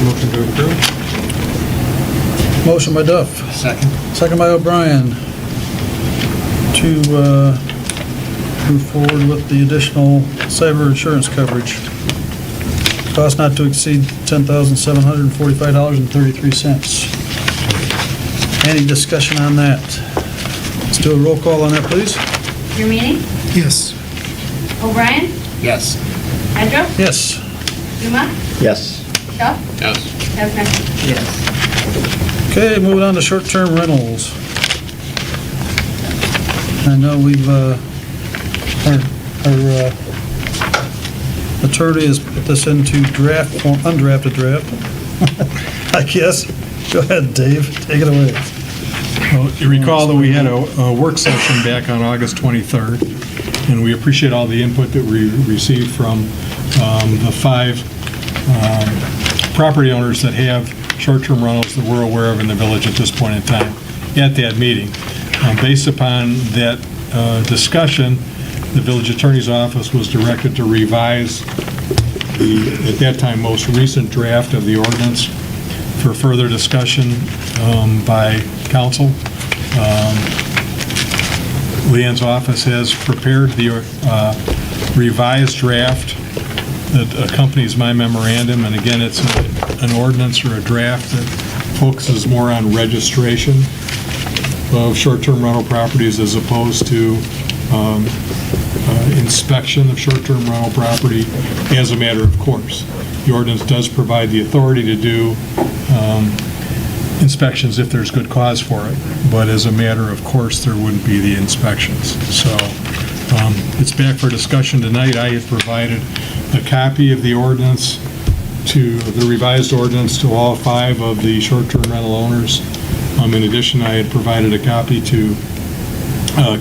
Motion to approve? Motion by Duff, Second. second by O'Brien to move forward with the additional cyber insurance coverage. Cost not to exceed $10,745.33. Any discussion on that? Let's do a roll call on that, please. Jeremy Manning? Yes. O'Brien? Yes. Pedro? Yes. Dumont? Yes. Duff? Yes. Jeff Zachary? Yes. Okay, moving on to short-term rentals. I know we've, our attorney has put this into draft, form, undrafted draft, I guess. Go ahead, Dave, take it away. Well, you recall that we had a work session back on August 23rd, and we appreciate all the input that we received from the 5 property owners that have short-term rentals that we're aware of in the village at this point in time at that meeting. Based upon that discussion, the village attorney's office was directed to revise the, at that time, most recent draft of the ordinance for further discussion by council. Leanne's office has prepared the revised draft that accompanies my memorandum, and again, it's an ordinance or a draft that focuses more on registration of short-term rental properties as opposed to inspection of short-term rental property as a matter of course. The ordinance does provide the authority to do inspections if there's good cause for it, but as a matter of course, there wouldn't be the inspections. So it's back for discussion tonight. I have provided a copy of the ordinance to the revised ordinance to all 5 of the short-term rental owners. In addition, I had provided a copy to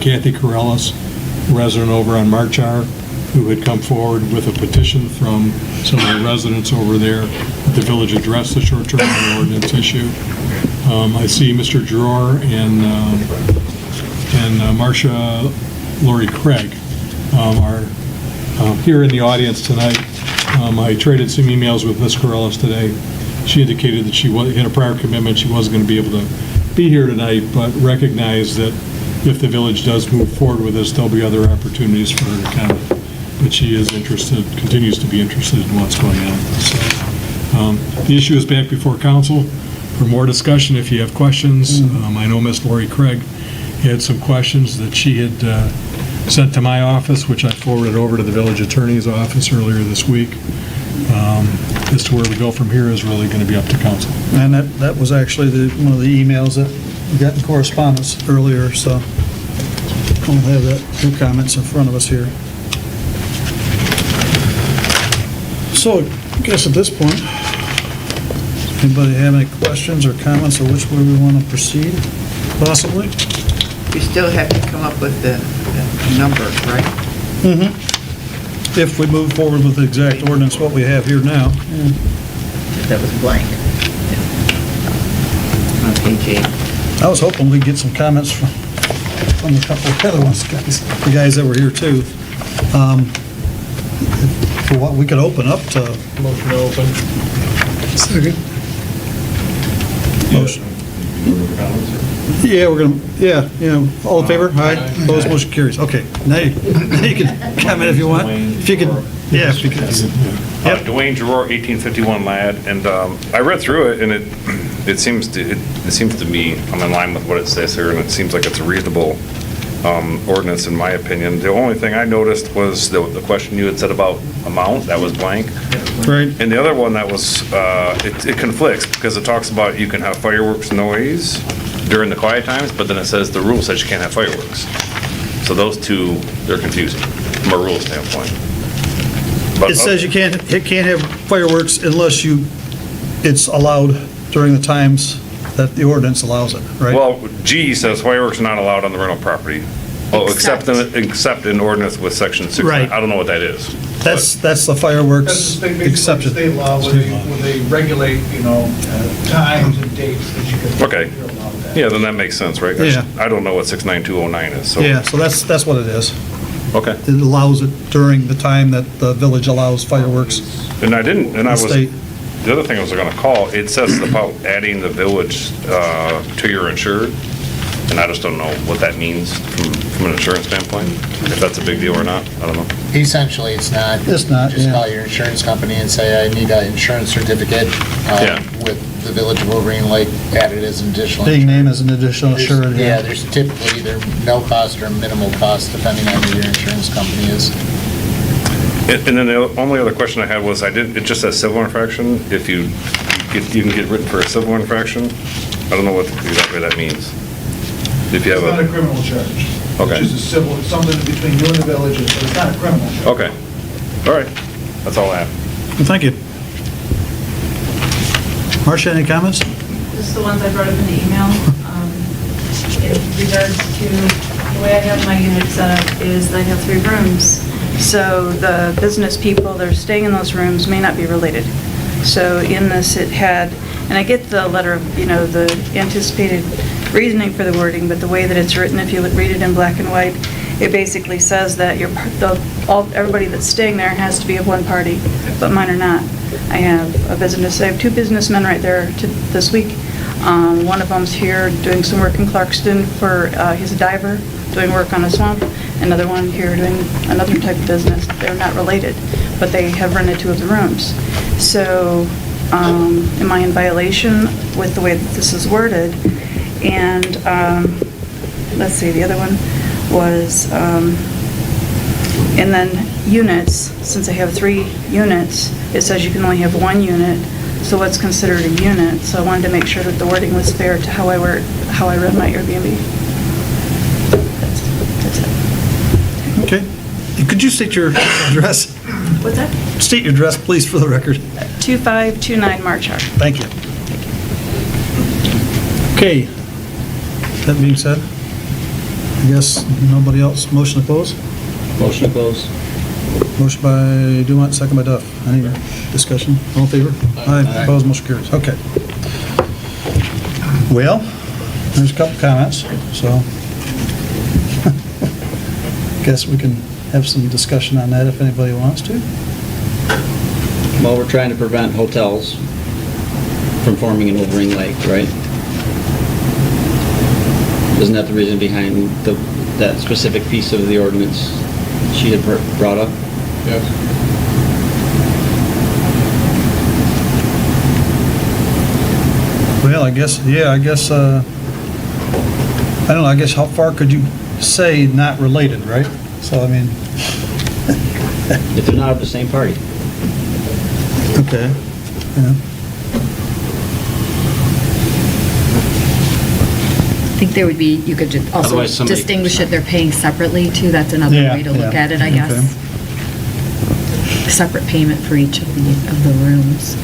Kathy Corellis, resident over on Marchar, who had come forward with a petition from some of the residents over there that the village addressed the short-term rental ordinance issue. I see Mr. Dror and Marcia Lori Craig are here in the audience tonight. I traded some emails with Ms. Corellis today. She indicated that she had a prior commitment, she wasn't going to be able to be here tonight, but recognized that if the village does move forward with this, there'll be other opportunities for her to comment. But she is interested, continues to be interested in what's going on. So, the issue is back before council for more discussion if you have questions. I know Ms. Lori Craig had some questions that she had sent to my office, which I forwarded over to the village attorney's office earlier this week. As to where we go from here is really going to be up to council. And that was actually one of the emails that we got in correspondence earlier, so we'll have that, your comments in front of us here. So, I guess at this point, anybody have any questions or comments on which way we want to proceed, possibly? We still have to come up with the numbers, right? Mm-hmm. If we move forward with the exact ordinance, what we have here now. That was blank. On page 8. I was hoping we'd get some comments from a couple of other ones, the guys that were here too. For what we could open up to. Motion to open. Second. Motion. Yeah, we're gonna, yeah, all in favor? Aye. Opposed, motion carries. Okay, now you can comment if you want. If you could, yeah, if you could. Yep. Dwayne Giroir, 1851 Ladd, and I read through it, and it seems to me, I'm in line with what it says here, and it seems like it's a reasonable ordinance in my opinion. The only thing I noticed was the question you had said about amount, that was blank. Right. And the other one that was, it conflicts, because it talks about you can have fireworks noise during the quiet times, but then it says, the rule says you can't have fireworks. So those two, they're confusing from a rule standpoint. But, It says you can't have fireworks unless it's allowed during the times that the ordinance allows it, right? Well, G says fireworks are not allowed on the rental property. Oh, except in ordinance with section 6. Right. I don't know what that is. That's the That's the fireworks thing, basically, exception. state law, where they regulate, times and dates that you can. Okay. you're allowed that. Yeah, then that makes sense, right? Yeah. I don't know what 69209 is, so. Yeah, so that's what it is. Okay. It allows it during the time that the village allows fireworks. And I didn't, and I was, State. the other thing I was gonna call, it says about adding the village to your insured, and I just don't know what that means from an insurance standpoint, if that's a big deal or not, I don't know. Essentially, it's not. It's not, Just yeah. call your insurance company and say, I need an insurance certificate Yeah. with the Village of Wolverine Lake added as an additional. Being named as an additional There's- assured. Yeah, there's typically either no cost or minimal cost, depending on who your insurance company is. And then the only other question I had was, it just says civil infraction, if you you can get written for a civil infraction. I don't know what exactly that means. If you It's have not a a, criminal charge. Okay. It's just a civil, it's something between you and the village, but it's not a criminal charge. okay, all right, that's all I have. Well, thank you. Marcia, any comments? Just the ones I brought up in the email. In regards to the way I have my unit set up is I have 3 rooms. So the business people that are staying in those rooms may not be related. So in this, it had, and I get the letter of, the anticipated reasoning for the wording, but the way that it's written, if you read it in black and white, it basically says that everybody that's staying there has to be of one party, but mine are not. I have 2 businessmen right there this week. One of them's here doing some work in Clarkston he's a diver, doing work on a swamp. Another one here doing another type of business. They're not related, but they have rented 2 of the rooms. So, am I in violation with the way that this is worded? And, let's see, the other one was, and then units, since I have 3 units, it says you can only have 1 unit, so what's considered a unit? So I wanted to make sure that the wording was fair to how I read my Airbnb. That's it. Okay. Could you state your address? What's that? State your address, please, for the record. 2529 March Ave. Thank you. Okay. That being said, I guess nobody else, motion to close? Motion to close. Motion by Dumont, second by Duff. Any discussion? All in favor? Aye. Opposed, motion carries. Okay. Well, there's a couple comments, so guess we can have some discussion on that if anybody wants to. Well, we're trying to prevent hotels from forming an Wolverine Lake, right? Isn't that the reason behind that specific piece of the ordinance she had brought up? Yes. Well, I guess, I don't know, I guess how far could you say not related, right? So, I mean, If they're not of the same party. okay, yeah. I think there would be, you could just also Otherwise somebody- distinguish it, they're paying separately too, that's another Yeah, way to look yeah, at it, I okay. guess. Separate payment for each of the rooms.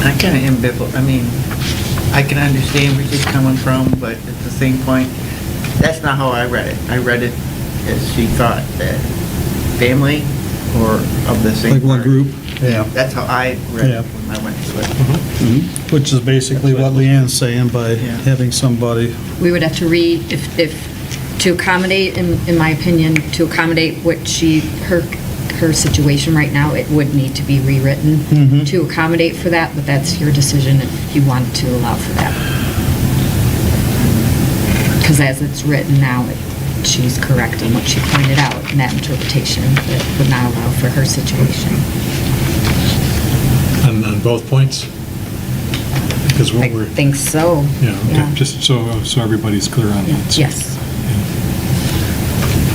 I'm kind of ambivalent. I mean, I can understand where she's coming from, but at the same point, that's not how I read it. I read it as she thought that family or of the same Like one party. group, yeah. That's how I read Yeah. it when I went to it. Which is basically what Leanne's saying by Yeah. having somebody, We would have to to accommodate, in my opinion, to accommodate what her situation right now, it would need to be rewritten to accommodate for that, but that's your decision if you want to allow for that. Because as it's written now, she's correct in what she pointed out in that interpretation. It would not allow for her situation. On both points? Because I what we're, think so. yeah, just so everybody's clear on that. Yes.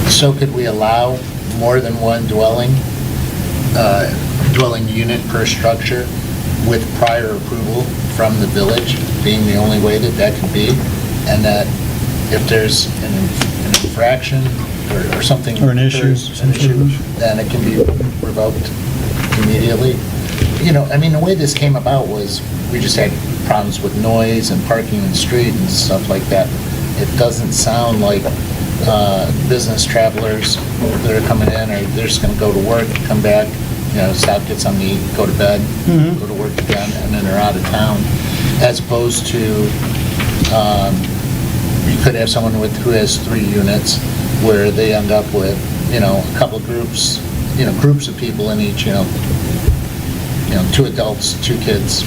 So could we allow more than one dwelling unit per structure with prior approval from the village, being the only way that could be? And that if there's an infraction or something. Or an issue, occurs, an issue, then it can be revoked immediately. I mean, the way this came about was, we just had problems with noise and parking in the street and stuff like that. It doesn't sound like business travelers that are coming in, or they're just gonna go to work, come back, stop, get something to eat, go to bed, go to work again, and then they're out of town. As opposed to, you could have someone who has 3 units, where they end up with, a couple of groups, groups of people in each, 2 adults, 2 kids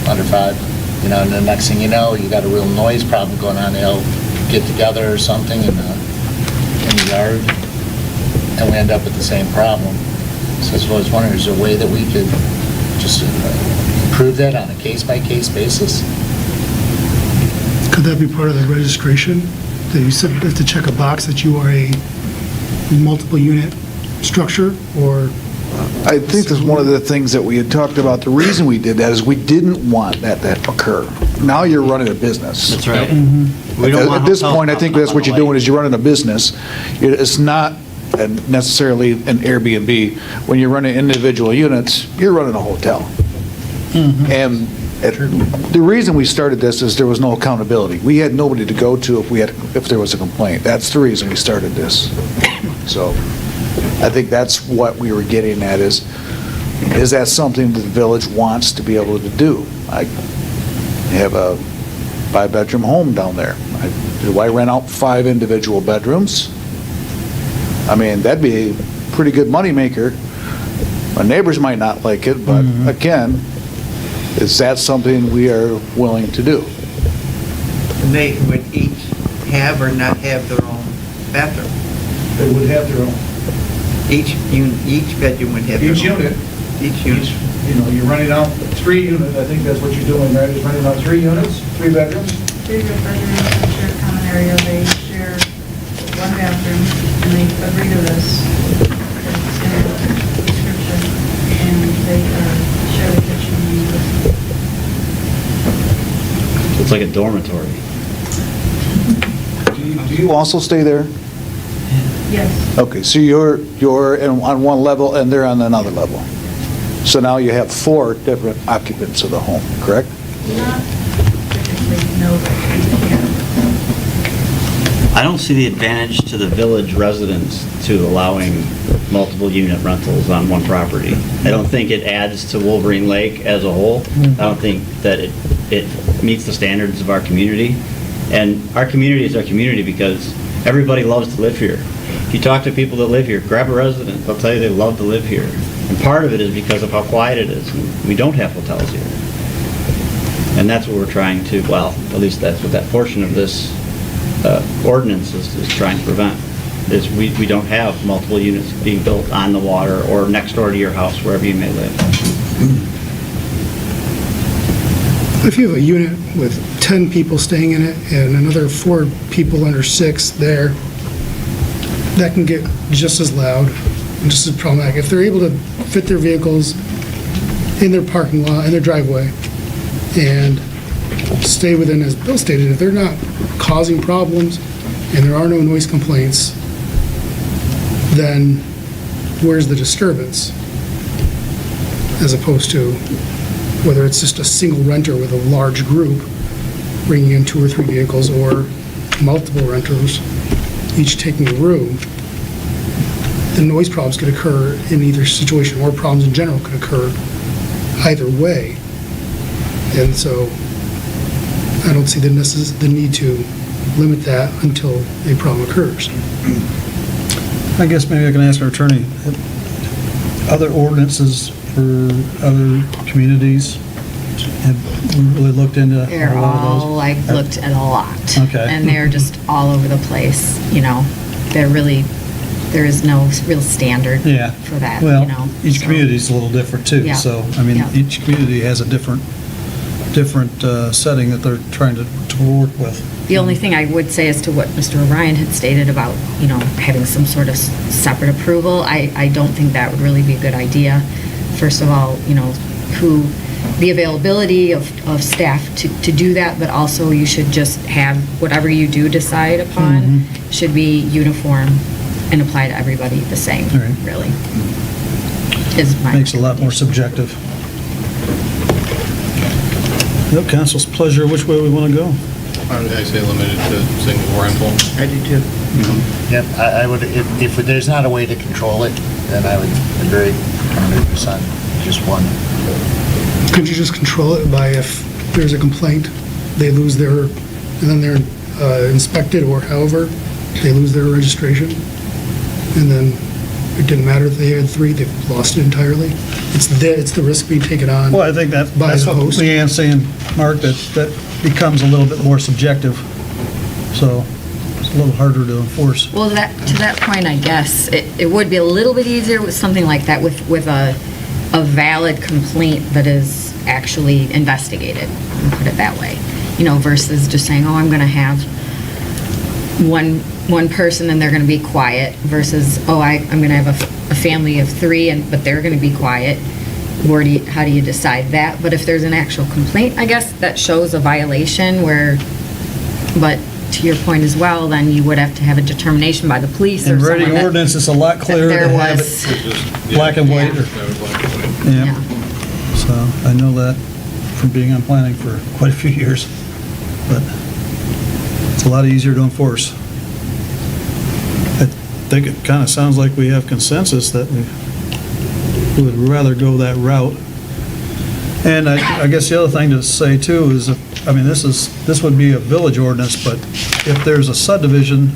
under 5, and the next thing you know, you got a real noise problem going on. They'll get together or something in the yard, and we end up with the same problem. So I was wondering, is there a way that we could just approve that on a case-by-case basis? Could that be part of the registration? That you said, have to check a box that you are a multiple unit structure, or? I think that's one of the things that we had talked about. The reason we did that is we didn't want that to occur. Now you're running a business. That's right. We don't At want this hotels point, I think popping that's up what on you're the doing, is you're running a business. It's not necessarily an Airbnb. When you're running individual units, you're running a hotel. And the reason we started this is there was no accountability. We had nobody to go to if there was a complaint. That's the reason we started this. So I think that's what we were getting at, is that something that the village wants to be able to do? I have a 5-bedroom home down there. Do I rent out 5 individual bedrooms? I mean, that'd be a pretty good moneymaker. My neighbors might not like it, but again, is that something we are willing to do? And they would each have or not have their own bathroom. They would have their own. Each bedroom would have their own. Each unit. Each unit. You know, you're renting out 3 units, I think that's what you're doing, right? Is renting out 3 units, 3 bedrooms? 3 bedrooms, they share a common area, they share 1 bathroom, and they agree to this. It's in the description, and they share the kitchen and the... It's like a dormitory. Do you also stay there? Yes. Okay, so you're on one level and they're on another level. So now you have 4 different occupants of the home, correct? Not typically, no, but yeah. I don't see the advantage to the village residents to allowing multiple unit rentals on one property. I don't think it adds to Wolverine Lake as a whole. I don't think that it meets the standards of our community. And our community is our community because everybody loves to live here. If you talk to people that live here, grab a resident, they'll tell you they love to live here. And part of it is because of how quiet it is. We don't have hotels here. And that's what we're trying to, well, at least that's what that portion of this ordinance is trying to prevent, is we don't have multiple units being built on the water or next door to your house, wherever you may live. If you have a unit with 10 people staying in it and another 4 people under 6 there, that can get just as loud and just as problematic. If they're able to fit their vehicles in their parking lot, in their driveway, and stay within, as Bill stated, if they're not causing problems and there are no noise complaints, then where's the disturbance? As opposed to whether it's just a single renter with a large group bringing in 2 or 3 vehicles, or multiple renters, each taking a room, the noise problems could occur in either situation, or problems in general could occur either way. And so I don't see the need to limit that until a problem occurs. I guess maybe I can ask our attorney, other ordinances for other communities, have we really looked into a They're lot of those? all, I've looked at a lot. Okay. And they're just all over the place, you know. There is no real standard Yeah. for that, you know. Well, each so- community's a little different too, Yeah. so, I mean, Yeah. each community has a different setting that they're trying to work with. The only thing I would say as to what Mr. O'Brien had stated about, you know, having some sort of separate approval, I don't think that would really be a good idea. First of all, you know, the availability of staff to do that, but also you should just have whatever you do decide upon should be uniform and apply to everybody the same, All right. really. Is my Makes it a lot more subjective. Well, council's pleasure, which way we want to go. I say limited to single rental. I do too. Yep, I would, if there's not a way to control it, then I would agree 100%, just one. Could you just control it by, if there's a complaint, they lose their, and then they're inspected, or however, they lose their registration, and then it didn't matter if they had 3, they've lost it entirely? It's the risk being taken on. Well, I think that's the what host. Leanne's saying, Mark, that becomes a little bit more subjective, so it's a little harder to enforce. Well, to that point, I guess, it would be a little bit easier with something like that, with a a valid complaint that is actually investigated, and put it that way. You know, versus just saying, oh, I'm gonna have one person and they're gonna be quiet, versus, oh, I'm gonna have a family of 3, but they're gonna be quiet. How do you decide that? But if there's an actual complaint, I guess that shows a violation but to your point as well, then you would have to have a determination by the police or In someone writing that- ordinance, it's a lot clearer there to have was- it black and white. Yeah. Yeah. So I know that from being on planning for quite a few years, but it's a lot easier to enforce. I think it kind of sounds like we have consensus that we would rather go that route. And I guess the other thing to say too is, I mean, this would be a village ordinance, but if there's a subdivision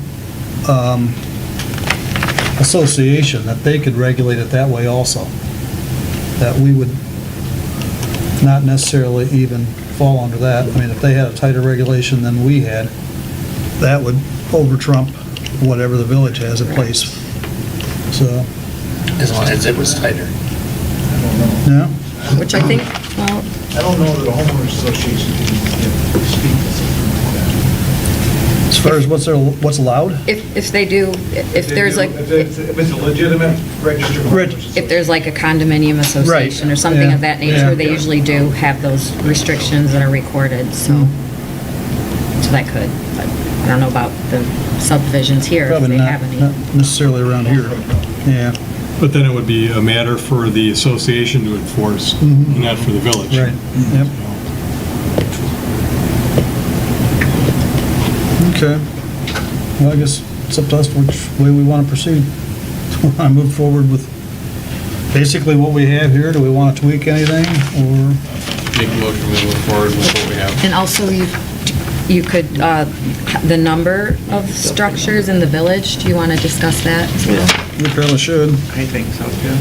association, that they could regulate it that way also. That we would not necessarily even fall under that. I mean, if they had a tighter regulation than we had, that would over trump whatever the village has in place. So, As long as it was tighter. yeah. Which I think, well, I don't know that a homeowners association can speak to something like that. As far as what's allowed? if they do, if there's like, If it's a legitimate registered homeowners if there's like a condominium association or something yeah, of that yeah. nature, they usually do have those restrictions that are recorded, so that could, but I don't know about the subdivisions here, if Probably they not, have any. not necessarily around here. Yeah, But then it would be a matter for the association to enforce, not for the village. right, yep. Okay. Well, I guess it's up to us which way we want to proceed. Do we want to move forward with basically what we have here? Do we want to tweak anything, or? Make a motion to move forward with what we have. And also, you could, the number of structures in the village, do you want to discuss that as well? We probably should. I think so, too.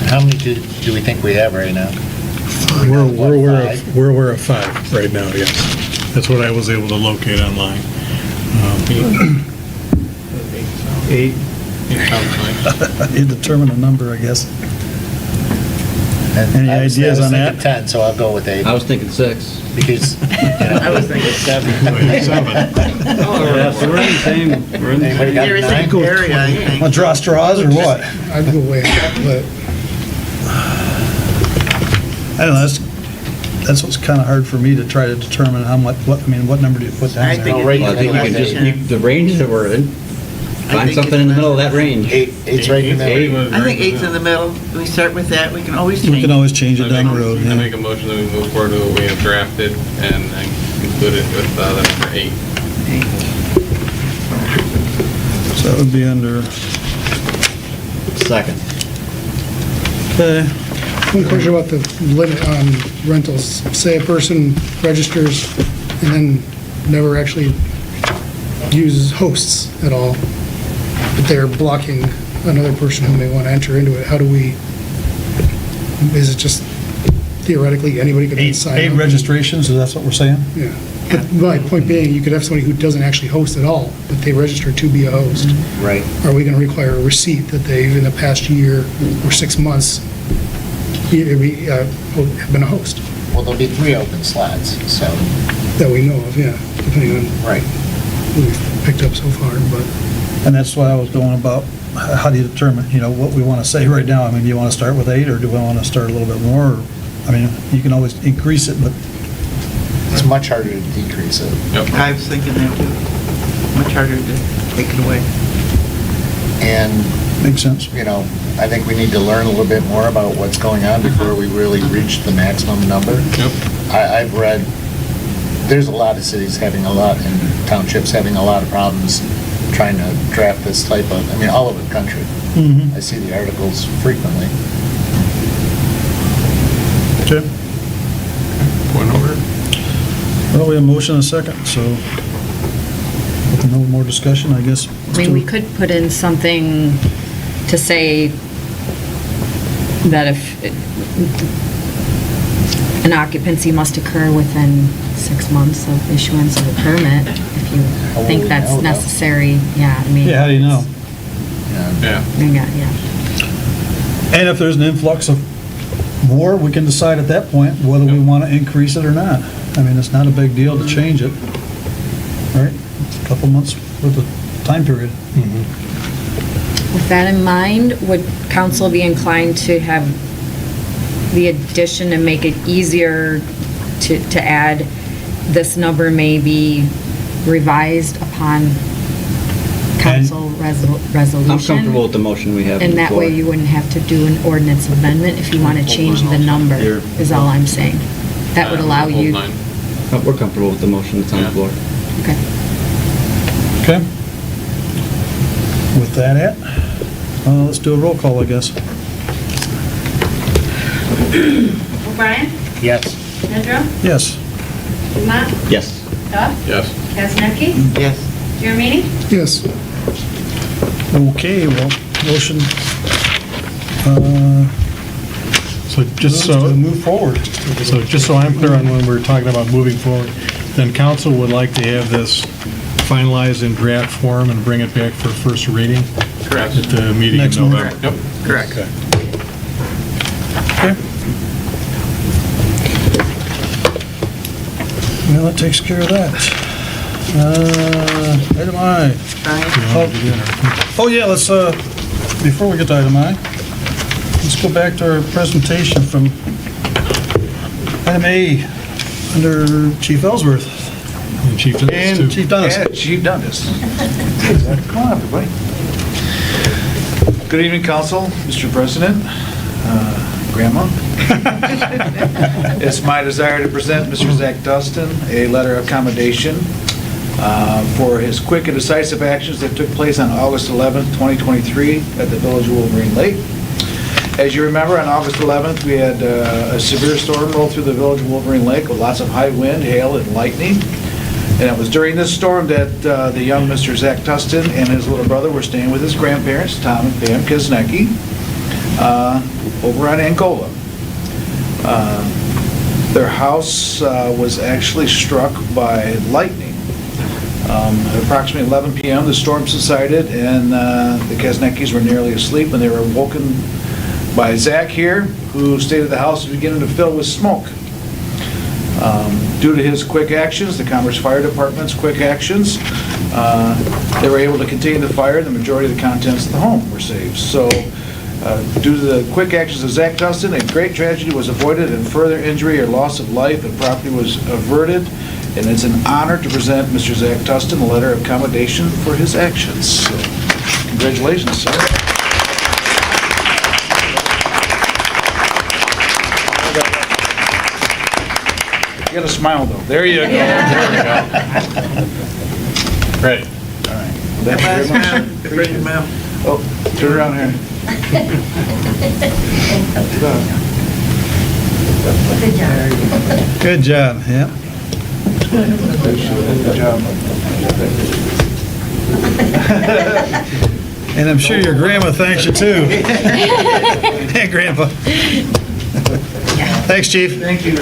How many do we think we have right now? We're aware of 5 right now, yes. That's what I was able to locate online. 8. You determine a number, I guess. Any I was ideas on that? thinking 10, so I'll go with 8. I was thinking 6. Because, I was thinking 7. Yeah, so we're in the same, we're in the Anybody same. got You're in the nine? same area, I think. Want to draw straws or what? I'd go way up, but I don't know, that's what's kind of hard for me to try to determine how much, what number do you put I down think there? right Well, I think you can just, the range that we're in, find think something in the it's middle of that range. Eight's right in there. I think 8's in the middle. We start with that, we can always We change. can always change it down the road, I yeah. make a motion that we move forward to what we have drafted and include it with the number 8. So that would be under, Second. okay, one question about the limit on rentals. Say a person registers and then never actually uses hosts at all, but they're blocking another person who may want to enter into it. How do we, is it just theoretically anybody could then sign eight up? registrations, so that's what we're saying? Yeah. But my point being, you could have somebody who doesn't actually host at all, but they register to be a host. Right. Are we going to require a receipt that they've, in the past year or 6 months, have been a host, Well, there'll be 3 open slots, so, that we know of, yeah, depending on right. who we've picked up so far, but And that's what I was going about, how do you determine, what we want to say right now? I mean, do you want to start with 8, or do we want to start a little bit more? Or, I mean, you can always increase it, but It's much harder to decrease it. I was thinking that too. Much harder to take it away. And, makes sense. I think we need to learn a little bit more about what's going on before we really reach the maximum number. Yep. I've read, there's a lot of cities having and townships having a lot of problems trying to draft this type of, all over the country. I see the articles frequently. Okay. Point over. Well, we have a motion and a second, so with no more discussion, I guess. I mean, we could put in something to say that if an occupancy must occur within 6 months of issuance of a permit, if you How will think we that's know, though? necessary, yeah, I mean. Yeah, how do you know? Yeah. Yeah. And if there's an influx of Or we can decide at that point whether we want to increase it or not. I mean, it's not a big deal to change it, right? It's a couple months with a time period. With that in mind, would council be inclined to have the addition and make it easier to add, this number may be revised upon council resolution? I'm comfortable with the motion we have. on And the that floor. way you wouldn't have to do an ordinance amendment if you want to change the number, is all I'm saying. That would allow you. We're comfortable with the motion that's on the floor. Okay. Okay. With that it, let's do a roll call, I guess. O'Brien? Yes. Nedrow? Yes. Dumont? Yes. Duff? Yes. Kazanecki? Yes. Jeremini? Yes. Okay, well, motion, So just to so, move forward. so just so I'm clear on when we're talking about moving forward, then council would like to have this finalized in draft form and bring it back for first reading Correct. at the meeting in Next month. November? Yep. Correct. Okay. Well, that takes care of that. Item I. Oh, yeah, let's, before we get to item I, let's go back to our presentation from item A, under Chief Ellsworth. And Chief Dennis, And too. Chief Dennis. Yeah, Chief Dundas. Come on, everybody. Good evening, council, Mr. President, Grandma. It's my desire to present Mr. Zach Dustin a letter of commendation for his quick and decisive actions that took place on August 11th, 2023 at the Village of Wolverine Lake. As you remember, on August 11th, we had a severe storm roll through the Village of Wolverine Lake with lots of high wind, hail, and lightning. And it was during this storm that the young Mr. Zach Dustin and his little brother were staying with his grandparents, Tom and Pam Kazanecki, over on Angola. Their house was actually struck by lightning. At approximately 11 p.m., the storm subsided, and the Kazaneckis were nearly asleep, and they were woken by Zach here, who stated the house was beginning to fill with smoke. Due to his quick actions, the Commerce Fire Department's quick actions, they were able to contain the fire, and the majority of the contents of the home were saved. So, due to the quick actions of Zach Dustin, a great tragedy was avoided, and further injury or loss of life and property was averted. And it's an honor to present Mr. Zach Dustin a letter of commendation for his actions. So, congratulations, sir. You got a smile, though. There you go. There we go. Great. All right. Thank you very much. Appreciate it. Oh, turn around here. Good job, yeah. Good job. And I'm sure your grandma thanks you too. Hey, Grandpa. Thanks, Chief. Thank you.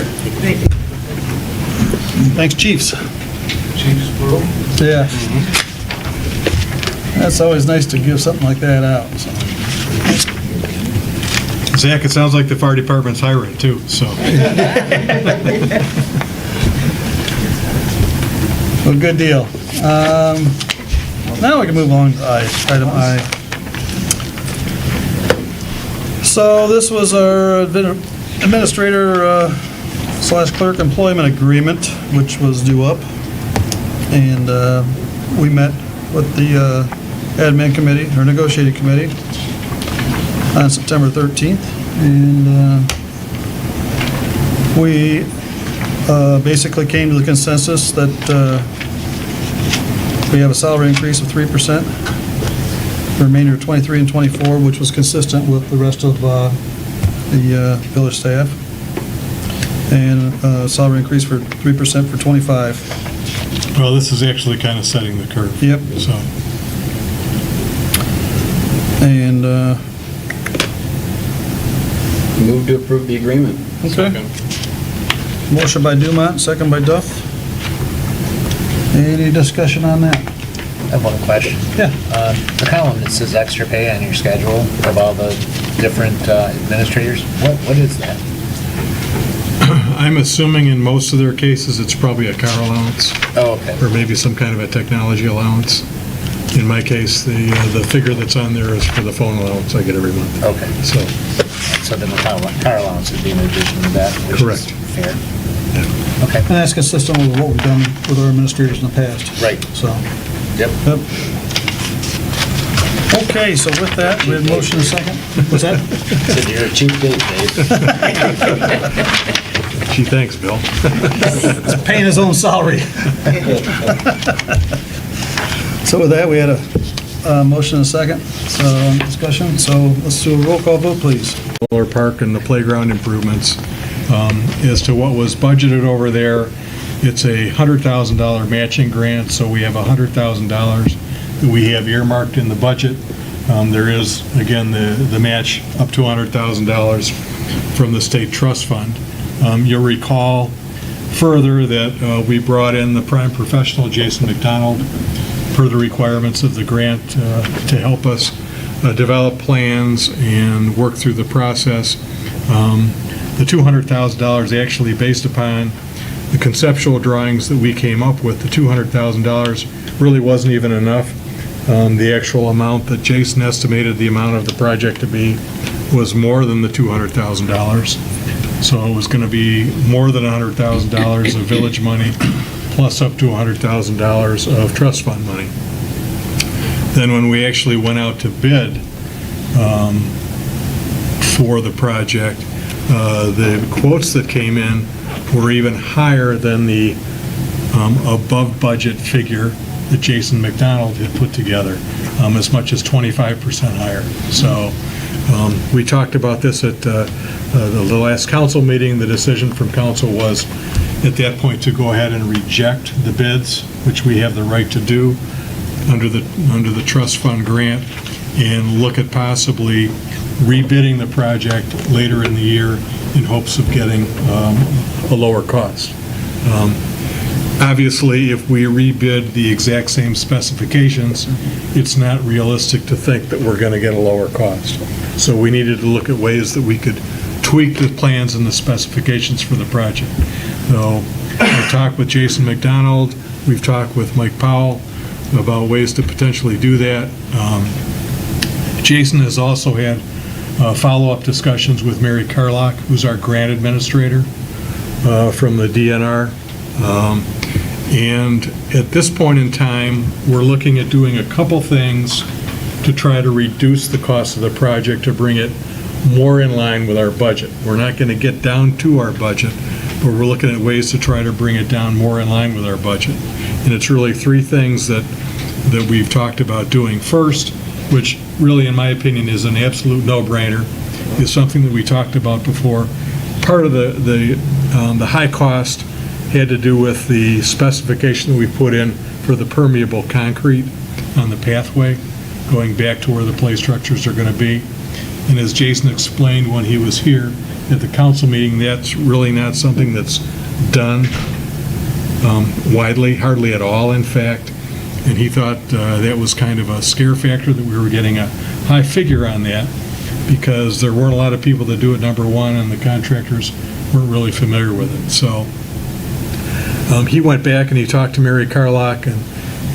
Thanks, Chiefs. Chiefs, bro. Yeah. That's always nice to give something like that out, so. Zach, it sounds like the fire department's hiring too, so. Well, good deal. Now we can move on to item I. So this was our administrator slash clerk employment agreement, which was due up. And we met with the admin committee, or negotiating committee, on September 13th. And we basically came to the consensus that we have a salary increase of 3% for the remainder of 23 and 24, which was consistent with the rest of the village staff, and salary increase for 3% for 25. Well, this is actually kind of setting the curve. Yep. So, And, Move to approve the agreement. okay. Motion by Dumont, second by Duff. Any discussion on that? I have one question. Yeah. The column that says extra pay on your schedule of all the different administrators, what is that? I'm assuming in most of their cases, it's probably a car allowance, Oh, okay. or maybe some kind of a technology allowance. In my case, the figure that's on there is for the phone allowance I get every month. Okay. So, So then the car allowance would be in addition to that, which is Correct. fair. yeah. Okay. And that's consistent with what we've done with our administrators in the past. Right. So, Yep. yep. Okay, so with that, we have motion and second. What's that? Said you're a cheap date, Dave. Gee, thanks, Bill. He's paying his own salary. So with that, we had a motion and a second, discussion. So let's do a roll call vote, please. Miller Park and the playground improvements. As to what was budgeted over there, it's a $100,000 matching grant, so we have $100,000 that we have earmarked in the budget. There is, again, the match up to $100,000 from the state trust fund. You'll recall further that we brought in the prime professional, Jason McDonald, per the requirements of the grant to help us develop plans and work through the process. The $200,000 actually based upon the conceptual drawings that we came up with. The $200,000 really wasn't even enough. The actual amount that Jason estimated the amount of the project to be was more than the $200,000. So it was going to be more than $100,000 of village money, plus up to $100,000 of trust fund money. Then when we actually went out to bid for the project, the quotes that came in were even higher than the above budget figure that Jason McDonald had put together, as much as 25% higher. So we talked about this at the last council meeting. The decision from council was at that point to go ahead and reject the bids, which we have the right to do under the trust fund grant, and look at possibly rebidding the project later in the year in hopes of getting a lower cost. Obviously, if we rebid the exact same specifications, it's not realistic to think that we're going to get a lower cost. So we needed to look at ways that we could tweak the plans and the specifications for the project. So I talked with Jason McDonald, we've talked with Mike Powell about ways to potentially do that. Jason has also had follow-up discussions with Mary Carlock, who's our grant administrator from the DNR. And at this point in time, we're looking at doing a couple things to try to reduce the cost of the project to bring it more in line with our budget. We're not going to get down to our budget, but we're looking at ways to try to bring it down more in line with our budget. And it's really three things that we've talked about doing. First, which really, in my opinion, is an absolute no-brainer, is something that we talked about before. Part of the high cost had to do with the specification that we put in for the permeable concrete on the pathway, going back to where the play structures are going to be. And as Jason explained when he was here at the council meeting, that's really not something that's done widely, hardly at all, in fact. And he thought that was kind of a scare factor, that we were getting a high figure on that, because there weren't a lot of people that do it, number one, and the contractors weren't really familiar with it. So he went back and he talked to Mary Carlock and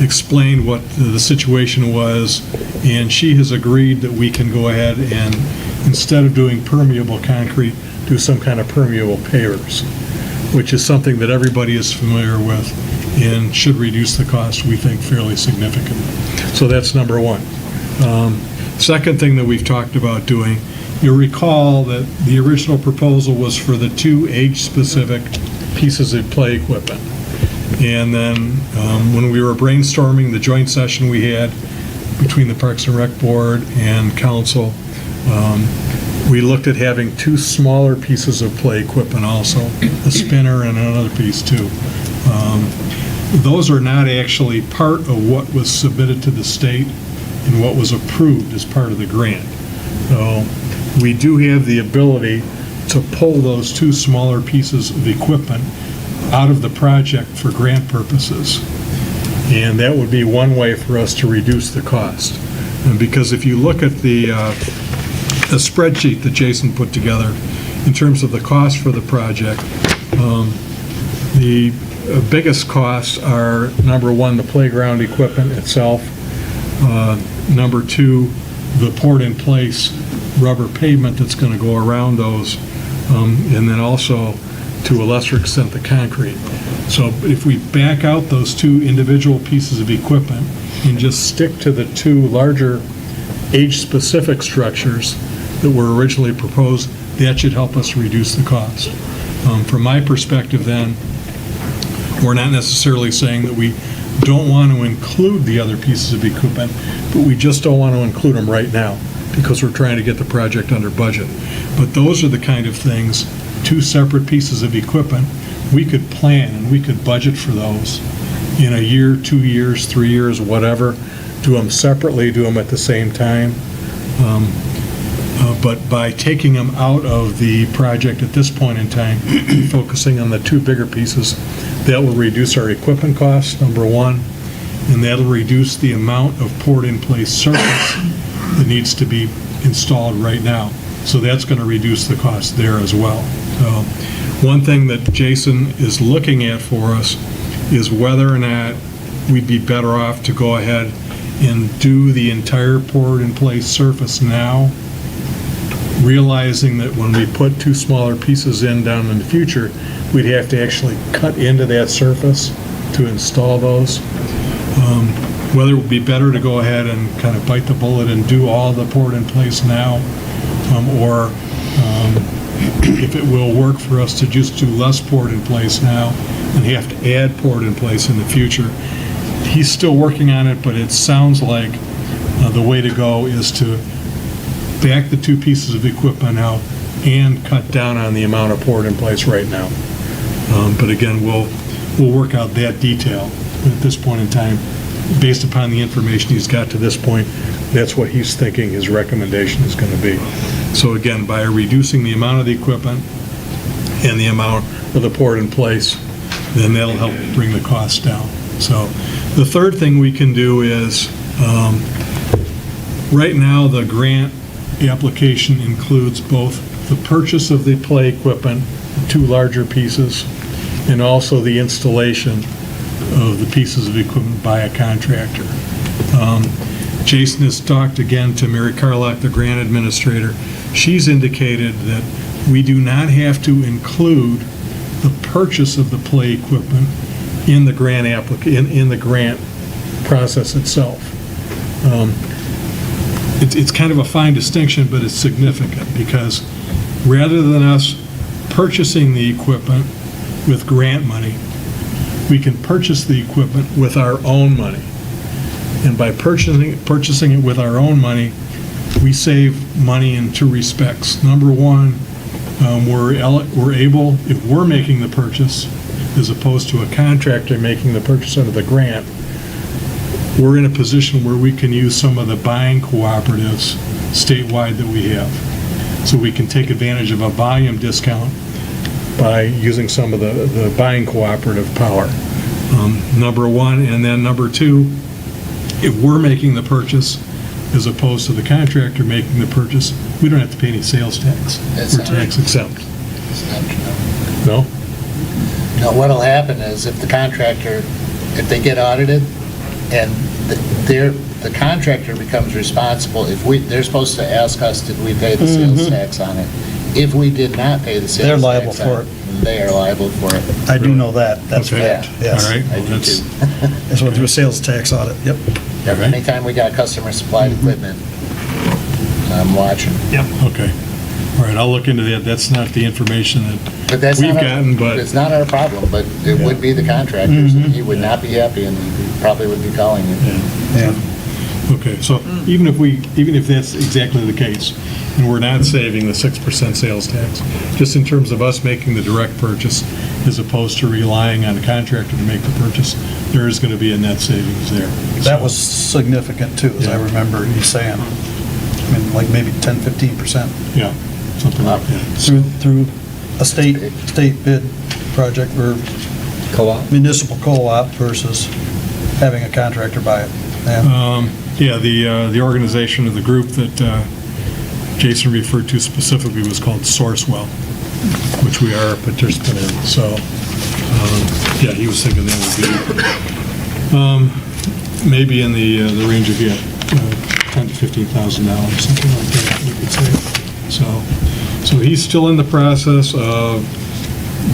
explained what the situation was, and she has agreed that we can go ahead and, instead of doing permeable concrete, do some kind of permeable pavers, which is something that everybody is familiar with and should reduce the cost, we think, fairly significantly. So that's number one. Second thing that we've talked about doing, you'll recall that the original proposal was for the two age-specific pieces of play equipment. And then when we were brainstorming the joint session we had between the Parks and Rec Board and Council, we looked at having two smaller pieces of play equipment also, a spinner and another piece too. Those are not actually part of what was submitted to the state and what was approved as part of the grant. So we do have the ability to pull those two smaller pieces of equipment out of the project for grant purposes. And that would be one way for us to reduce the cost. And because if you look at the spreadsheet that Jason put together in terms of the cost for the project, The biggest costs are, number one, the playground equipment itself. Number two, the poured-in-place rubber pavement that's going to go around those. And then also, to a lesser extent, the concrete. So if we back out those two individual pieces of equipment and just stick to the two larger age-specific structures that were originally proposed, that should help us reduce the cost. From my perspective then, we're not necessarily saying that we don't want to include the other pieces of equipment, but we just don't want to include them right now because we're trying to get the project under budget. But those are the kind of things, two separate pieces of equipment, we could plan and we could budget for those in a year, 2 years, 3 years, whatever, do them separately, do them at the same time. But by taking them out of the project at this point in time, focusing on the two bigger pieces, that will reduce our equipment costs, number one, and that'll reduce the amount of poured-in-place surface that needs to be installed right now. So that's going to reduce the cost there as well. One thing that Jason is looking at for us is whether or not we'd be better off to go ahead and do the entire poured-in-place surface now, realizing that when we put two smaller pieces in down in the future, we'd have to actually cut into that surface to install those. Whether it would be better to go ahead and kind of bite the bullet and do all the poured-in-place now, or if it will work for us to just do less poured-in-place now and have to add poured-in-place in the future. He's still working on it, but it sounds like the way to go is to back the two pieces of equipment out and cut down on the amount of poured-in-place right now. But again, we'll work out that detail. But at this point in time, based upon the information he's got to this point, that's what he's thinking his recommendation is going to be. So again, by reducing the amount of the equipment and the amount of the poured-in-place, then that'll help bring the cost down. So the third thing we can do is, right now, the grant application includes both the purchase of the play equipment, two larger pieces, and also the installation of the pieces of equipment by a contractor. Jason has talked again to Mary Carlock, the grant administrator. She's indicated that we do not have to include the purchase of the play equipment in the grant in the grant process itself. It's kind of a fine distinction, but it's significant because rather than us purchasing the equipment with grant money, we can purchase the equipment with our own money. And by purchasing it with our own money, we save money in two respects. Number one, we're able, if we're making the purchase, as opposed to a contractor making the purchase under the grant, we're in a position where we can use some of the buying cooperatives statewide that we have. So we can take advantage of a volume discount by using some of the buying cooperative power. Number one, and then number two, if we're making the purchase as opposed to the contractor making the purchase, we don't have to pay any sales tax. We're tax exempt. It's not true. No? No, what'll happen is if the contractor, if they get audited and the contractor becomes responsible, they're supposed to ask us, did we pay the sales tax on it? If we did not pay the sales tax They're liable on for it. They are liable for it. I do know that, that's Okay. fact, yes. All right. I do too. That's what through a sales tax audit, yep. Anytime we got customer supplied equipment, I'm watching. Yep. Okay. All right, I'll look into that. That's not the information But that that's we've not gotten, but... It's not our problem, but it would be the contractors. He would not be happy and he probably would be calling you. Yeah. Okay, so even if that's exactly the case, and we're not saving the 6% sales tax, just in terms of us making the direct purchase as opposed to relying on a contractor to make the purchase, there is going to be a net savings there. That was significant too, as I Yeah. remember you saying. I mean, like maybe 10, 15%. Yeah, something like that. Through a state bid project or Co-op? municipal co-op versus having a contractor buy it. Yeah. The organization of the group that Jason referred to specifically was called Sourcewell. which we are a participant in. So, yeah, he was thinking that would be maybe in the range of, yeah, $10,000 to $15,000, something like that, we could say. So he's still in the process of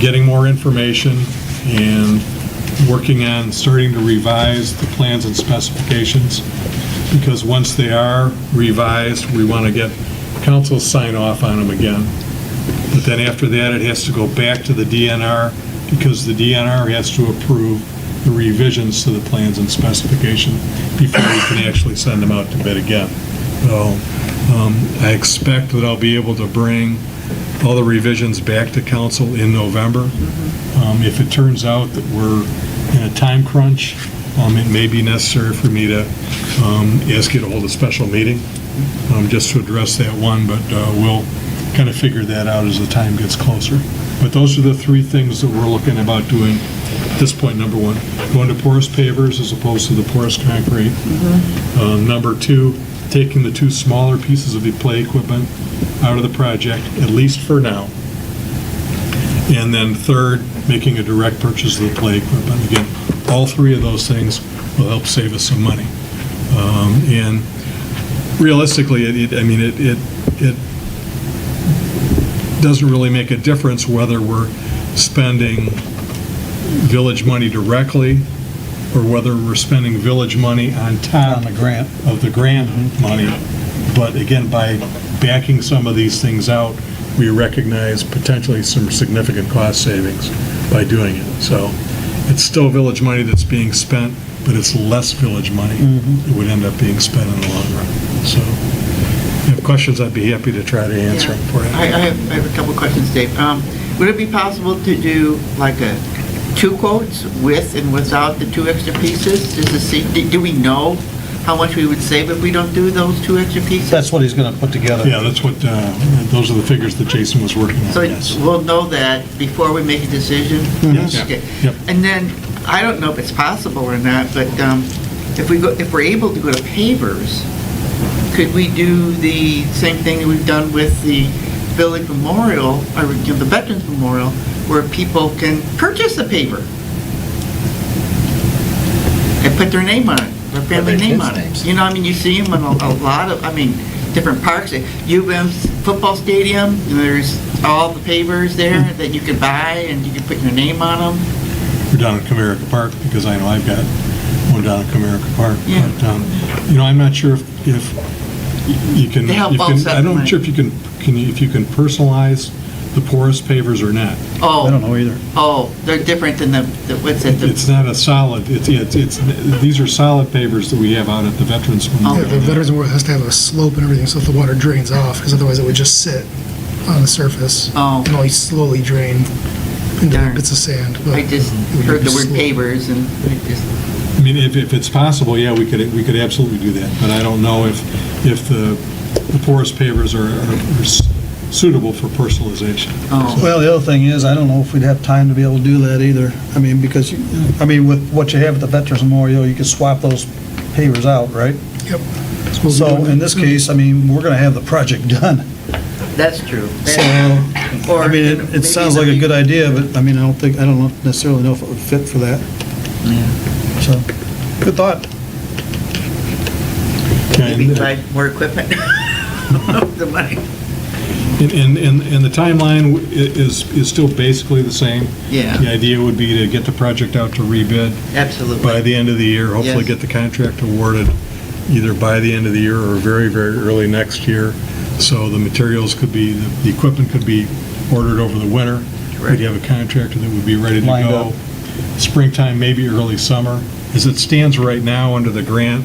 getting more information and working on starting to revise the plans and specifications, because once they are revised, we want to get council sign off on them again. But then after that, it has to go back to the DNR, because the DNR has to approve the revisions to the plans and specification before we can actually send them out to bid again. So I expect that I'll be able to bring all the revisions back to council in November. If it turns out that we're in a time crunch, it may be necessary for me to ask you to hold a special meeting just to address that one, but we'll kind of figure that out as the time gets closer. But those are the three things that we're looking about doing at this point. Number one, going to porous pavers as opposed to the porous concrete. Number two, taking the two smaller pieces of the play equipment out of the project, at least for now. And then third, making a direct purchase of the play equipment. Again, all three of those things will help save us some money. And realistically, it doesn't really make a difference whether we're spending village money directly or whether we're spending village money on top of the grant money. But again, by backing some of these things out, we recognize potentially some significant cost savings by doing it. So it's still village money that's being spent, but it's less village money that would end up being spent in the long run. So if you have questions, I'd be happy to try to answer them for you. I have a couple questions, Dave. Would it be possible to do like two quotes with and without the two extra pieces? Do we know how much we would save if we don't do those two extra pieces? That's what he's going to put together. Yeah, that's what, those are the figures that Jason was working on, So yes. we'll know that before we make a decision? Yes. Okay. Yep. And then, I don't know if it's possible or not, but if we're able to go to pavers, could we do the same thing that we've done with the Village Memorial, or the Veterans Memorial, where people can purchase a paver and put their name on it, their family their name kids' on it? names. You know, I mean, you see them in a lot of, different parks. UVM's football stadium, and there's all the pavers there that you could buy, and you can put your name on them. We're down at Comerica Park, because I know I've got one down at Comerica Park. Yeah. But, I'm not sure if you can, They help offset I'm the not money. sure if you can personalize the porous pavers or not. Oh. I don't know either. Oh, they're different than the what's it? It's not a solid, these are solid pavers that we have out at the Veterans Yeah, Memorial. the Veterans Memorial has to have a slope and everything, so if the water drains off, because otherwise it would just sit on the surface. Oh. And only slowly drain into Darn. bits of sand. but I just it would heard be the word slow. pavers, and I just, I mean, if it's possible, yeah, we could absolutely do that, but I don't know if the porous pavers are suitable for personalization. oh. Well, the other thing is, I don't know if we'd have time to be able to do that either. I mean, because, with what you have at the Veterans Memorial, you can swap those pavers out, right? Yep. So in this case, we're going to have the project done. That's true. So, Or it maybe sounds like a good idea, but I don't necessarily know if it would fit for that. Yeah. So, good thought. Maybe buy more equipment. The money. And the timeline is still basically the same. Yeah. The idea would be to get the project out to rebid Absolutely. by the end of the year, hopefully Yes. get the contract awarded either by the end of the year or very, very early next year. So the materials could be, the equipment could be ordered over the winter. Correct. We'd have a contractor that would be ready to Lined go. up. Springtime, maybe early summer. As it stands right now, under the grant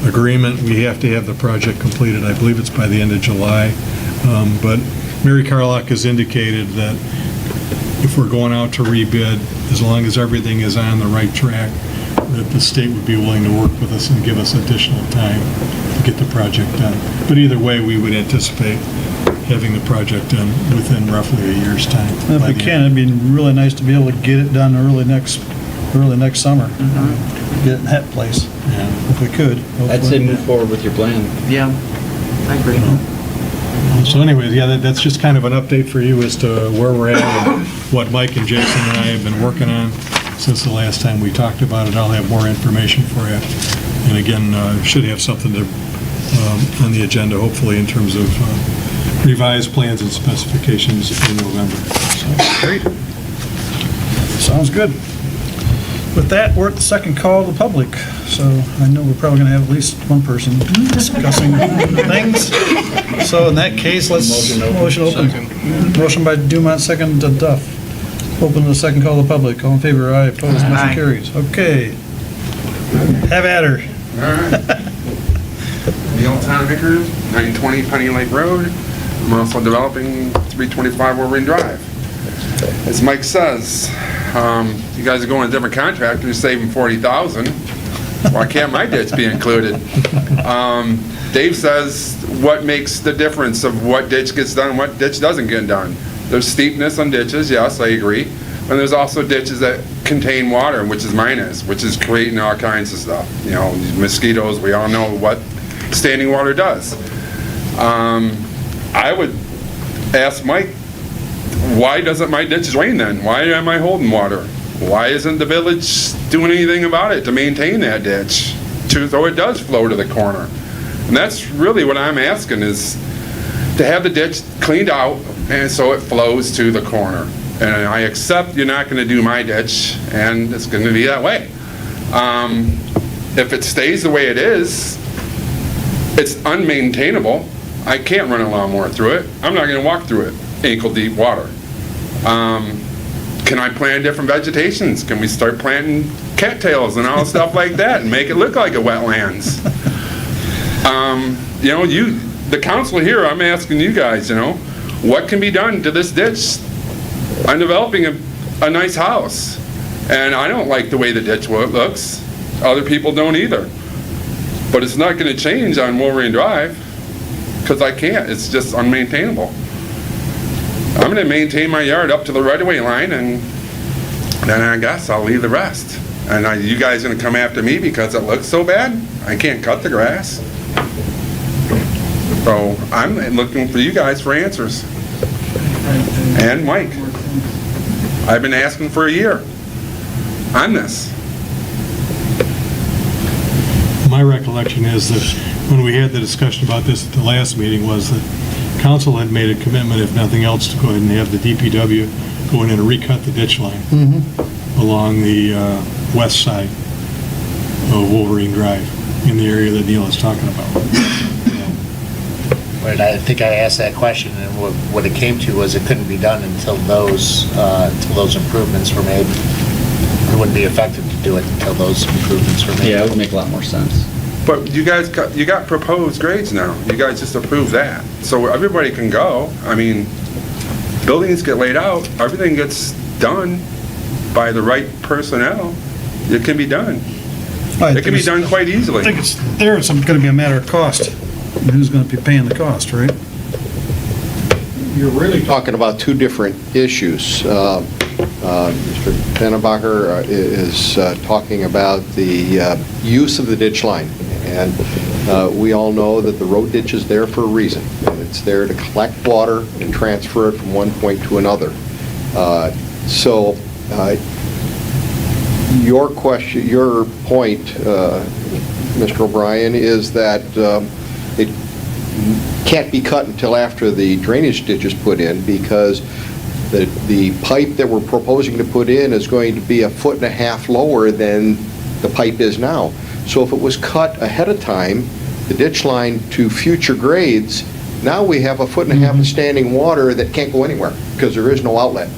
agreement, we have to have the project completed, I believe it's by the end of July. But Mary Carlock has indicated that if we're going out to rebid, as long as everything is on the right track, that the state would be willing to work with us and give us additional time to get the project done. But either way, we would anticipate having the project done within roughly a year's time. If by we the can, it'd be really nice to be able to get it done early next summer. Get it in that place, Yeah. if we could. I'd say move forward with your plan. Yeah, I agree. So anyways, yeah, that's just kind of an update for you as to where we're at and what Mike and Jason and I have been working on since the last time we talked about it. I'll have more information for you. And again, should have something to, on the agenda, hopefully, in terms of revised plans and specifications in November. So, Great. Sounds good. With that, we're at the second call to the public, so I know we're probably going to have at least one person discussing things. So in that case, let's... Motion open. Motion by Dumont, second to Duff. Open the second call to the public. All in favor, aye. Opposed, motion Aye. carries. Okay. Have at her. All right. Neil Vickers, 920 Penny Lake Road. I'm also developing 325 Wolverine Drive. As Mike says, you guys are going to different contractors, saving $40,000. Why can't my ditch be included? Dave says, what makes the difference of what ditch gets done and what ditch doesn't get done? There's steepness on ditches, yes, I agree. And there's also ditches that contain water, which is mine is, which is creating all kinds of stuff. You know, mosquitoes, we all know what standing water does. I would ask Mike, why doesn't my ditch drain then? Why am I holding water? Why isn't the village doing anything about it to maintain that ditch, so it does flow to the corner? And that's really what I'm asking, is to have the ditch cleaned out and so it flows to the corner. And I accept you're not going to do my ditch, and it's going to be that way. If it stays the way it is, it's unmaintainable. I can't run a lawnmower through it. I'm not going to walk through it, ankle-deep water. Can I plant different vegetations? Can we start planting cattails and all stuff like that and make it look like a wetlands? You know, the council here, I'm asking you guys, you know, what can be done to this ditch? I'm developing a nice house, and I don't like the way the ditch looks. Other people don't either. But it's not going to change on Wolverine Drive, because I can't. It's just unmaintainable. I'm going to maintain my yard up to the right-of-way line, and then I guess I'll leave the rest. And you guys going to come after me because it looks so bad? I can't cut the grass. So I'm looking for you guys for answers. And Mike, I've been asking for a year on this. My recollection is that when we had the discussion about this at the last meeting was that council had made a commitment, if nothing else, to go ahead and have the DPW go in and recut the ditch line along the west side of Wolverine Drive in the area that Neil is talking about. But I think I asked that question, and what it came to was it couldn't be done until those improvements were made. It wouldn't be effective to do it until those improvements were made. Yeah, it would make a lot more sense. But you guys got proposed grades now. You guys just approved that. So everybody can go. I mean, buildings get laid out, everything gets done by the right personnel. It can be done. It can be done quite easily. I think it's going to be a matter of cost. And who's going to be paying the cost, right? You're really talking about two different issues. Mr. Pennebacher is talking about the use of the ditch line. And we all know that the road ditch is there for a reason. And it's there to collect water and transfer it from one point to another. Your point, Mr. O'Brien, is that it can't be cut until after the drainage ditch is put in, because the pipe that we're proposing to put in is going to be 1.5 feet lower than the pipe is now. So if it was cut ahead of time, the ditch line to future grades, now we have 1.5 feet of standing water that can't go anywhere because there is no outlet.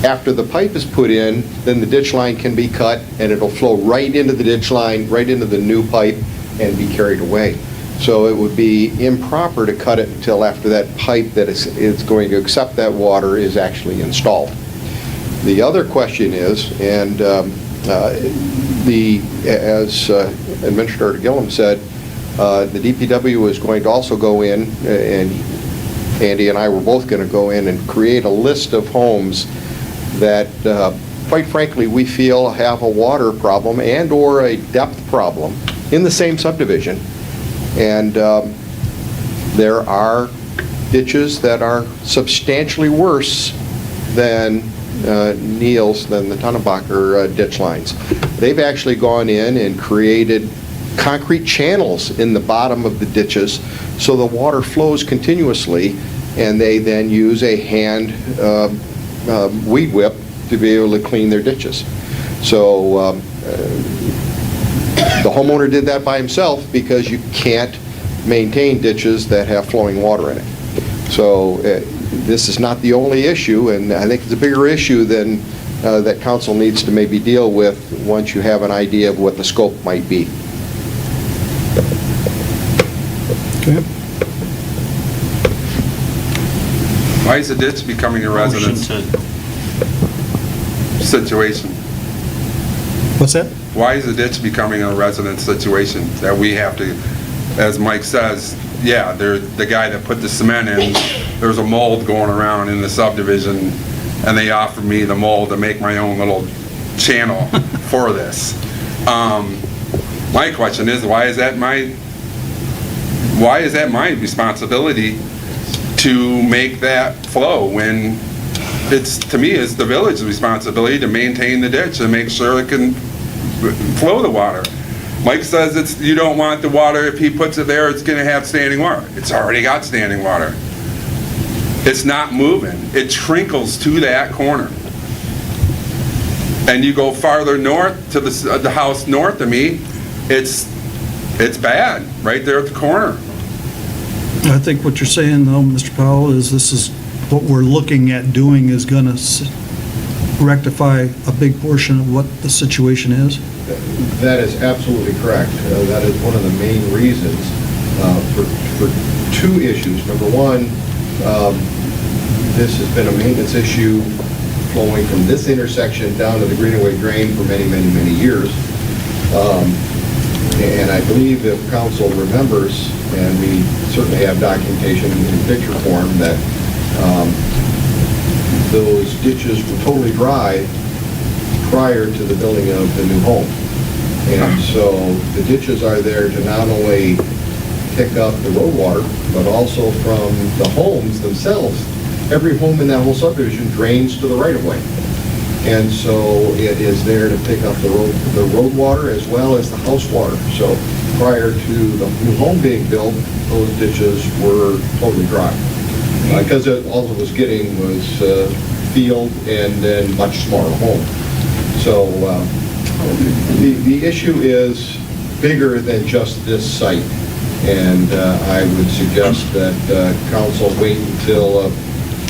After the pipe is put in, then the ditch line can be cut and it'll flow right into the ditch line, right into the new pipe, and be carried away. So it would be improper to cut it until after that pipe that is going to accept that water is actually installed. The other question is, and as Administrator Gillum said, the DPW is going to also go in, and Andy and I were both going to go in and create a list of homes that, quite frankly, we feel have a water problem and or a depth problem in the same subdivision. And there are ditches that are substantially worse than Neil's, than the Tonnebacher ditch lines. They've actually gone in and created concrete channels in the bottom of the ditches so the water flows continuously, and they then use a hand weed whip to be able to clean their ditches. So the homeowner did that by himself because you can't maintain ditches that have flowing water in it. So this is not the only issue, and I think it's a bigger issue than that council needs to maybe deal with once you have an idea of what the scope might be. Okay. Why is the ditch becoming a residence situation? What's that? Why is the ditch becoming a residence situation that we have to, as Mike says, yeah, the guy that put the cement in, there's a mold going around in the subdivision, and they offered me the mold to make my own little channel for this. My question is, why is that my responsibility to make that flow when it's, to me, it's the village's responsibility to maintain the ditch and make sure it can flow the water. Mike says you don't want the water, if he puts it there, it's going to have standing water. It's already got standing water. It's not moving. It trickles to that corner. And you go farther north to the house north of me, it's bad, right there at the corner. I think what you're saying, though, Mr. Powell, is this is what we're looking at doing is going to rectify a big portion of what the situation is? That is absolutely correct. That is one of the main reasons for two issues. Number one, this has been a maintenance issue flowing from this intersection down to the Greenaway Drain for many, many, many years. And I believe if council remembers, and we certainly have documentation in picture form, that those ditches were totally dry prior to the building of the new home. And so the ditches are there to not only pick up the road water, but also from the homes themselves. Every home in that whole subdivision drains to the right-of-way. And so it is there to pick up the road water as well as the house water. So prior to the new home being built, those ditches were totally dry. Because all it was getting was field and then much smaller home. So the issue is bigger than just this site. And I would suggest that council wait until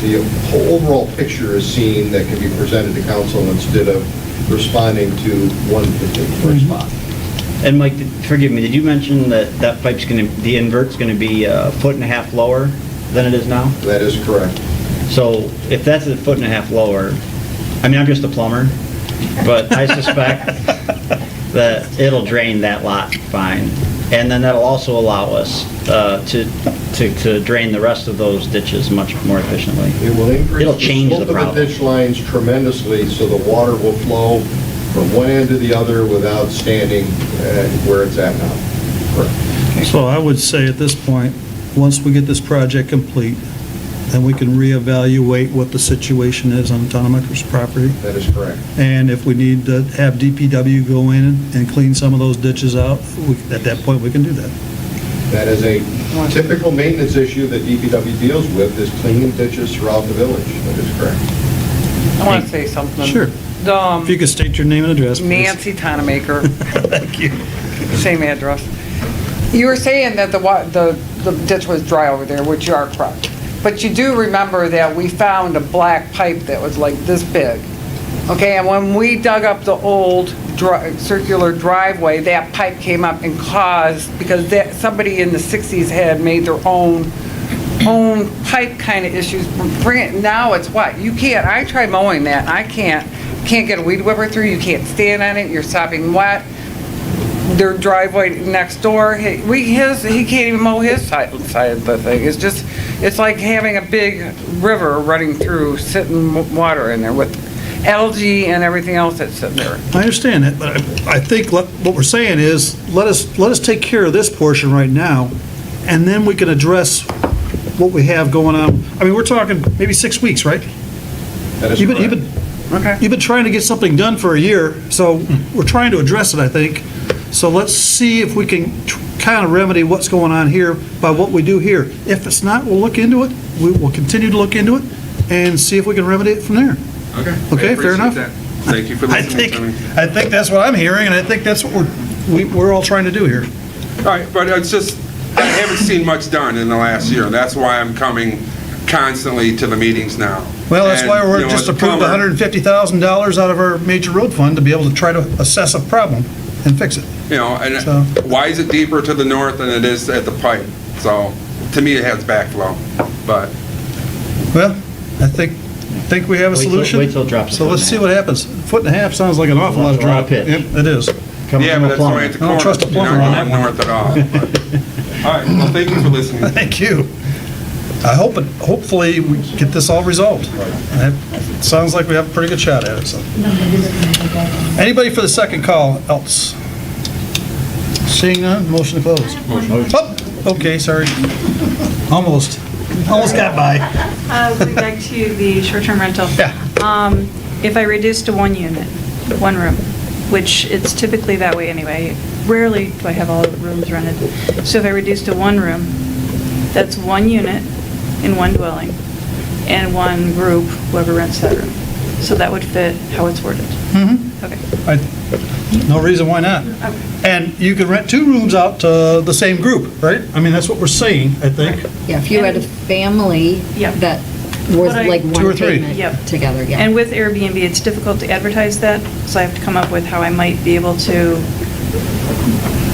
the whole overall picture is seen that can be presented to council instead of responding to one particular spot. And Mike, forgive me, did you mention that that pipe's going to, the invert's going to be a foot and a half lower than it is now? That is correct. So if that's a foot and a half lower, I mean, I'm just a plumber, but I suspect that it'll drain that lot fine. And then that'll also allow us to drain the rest of those ditches much more efficiently. It will increase It'll change the slope of problem. the ditch lines tremendously, so the water will flow from one end to the other without standing where it's at now. Correct. So I would say at this point, once we get this project complete, then we can reevaluate what the situation is on Tonnebacher's property. That is correct. And if we need to have DPW go in and clean some of those ditches out, at that point, we can do that. That is a typical maintenance issue that DPW deals with, is cleaning ditches throughout the village. That is correct. I want to say something. Sure. If you could state your name and address, please. Nancy Tonemaker. Thank you. Same address. You were saying that the ditch was dry over there, which you are correct. But you do remember that we found a black pipe that was like this big. Okay, and when we dug up the old circular driveway, that pipe came up and caused, because somebody in the 60s had made their own pipe kind of issues. Now it's what? You can't, I tried mowing that, I can't get a weed whipper through, you can't stand on it, you're sopping wet. Their driveway next door, he can't even mow his side of the thing. It's like having a big river running through, sitting water in there with algae and everything else that's sitting there. I understand that, but I think what we're saying is, let us take care of this portion right now, and then we can address what we have going on. I mean, we're talking maybe 6 weeks, right? That is You've been- correct. You've been trying to get something done for a year, so we're trying to address it, I think. So let's see if we can kind of remedy what's going on here by what we do here. If it's not, we'll look into it. We will continue to look into it and see if we can remedy it from there. Okay. Okay, I fair appreciate enough. that. Thank you for I listening to me. I think that's what I'm hearing, and I think that's what we're all trying to do here. All right, but it's just, I haven't seen much done in the last year. That's why I'm coming constantly to the meetings now. Well, that's why And, we're you know, just as a approved plumber- $150,000 out of our major road fund to be able to try to assess a problem and fix it. You know, and So- why is it deeper to the north than it is at the pipe? So, to me, it has backflow, but Well, I think we have a Wait till- solution. wait till it drops a So foot let's and a see half. what happens. 1.5 sounds like an awful lot of A lot drop. of pitch. Yep, it is. Coming yeah, from but a it's plumber. only at the I don't corner. trust a You're plumber not on going that one. north at all. but- All right, well, thank you for listening. Thank you. Hopefully we get this all resolved. It sounds like we have a pretty good shot at it, so. Anybody for the second call else? Seeing none, motion to close. Oh, okay, sorry. Almost got by. Going back to the short-term rental. Yeah. If I reduce to one unit, one room, which it's typically that way anyway, rarely do I have all the rooms rented. So if I reduce to one room, that's one unit in one dwelling, and one group, whoever rents that room. So that would fit how it's worded. Mm-hmm. Okay. No reason why not. Okay. And you can rent 2 rooms out to the same group, right? I mean, that's what we're saying, I think. Yeah, if you had a family Yep. that was But I- like 2 or one 3. payment Yep. together, yeah. And with Airbnb, it's difficult to advertise that, so I have to come up with how I might be able to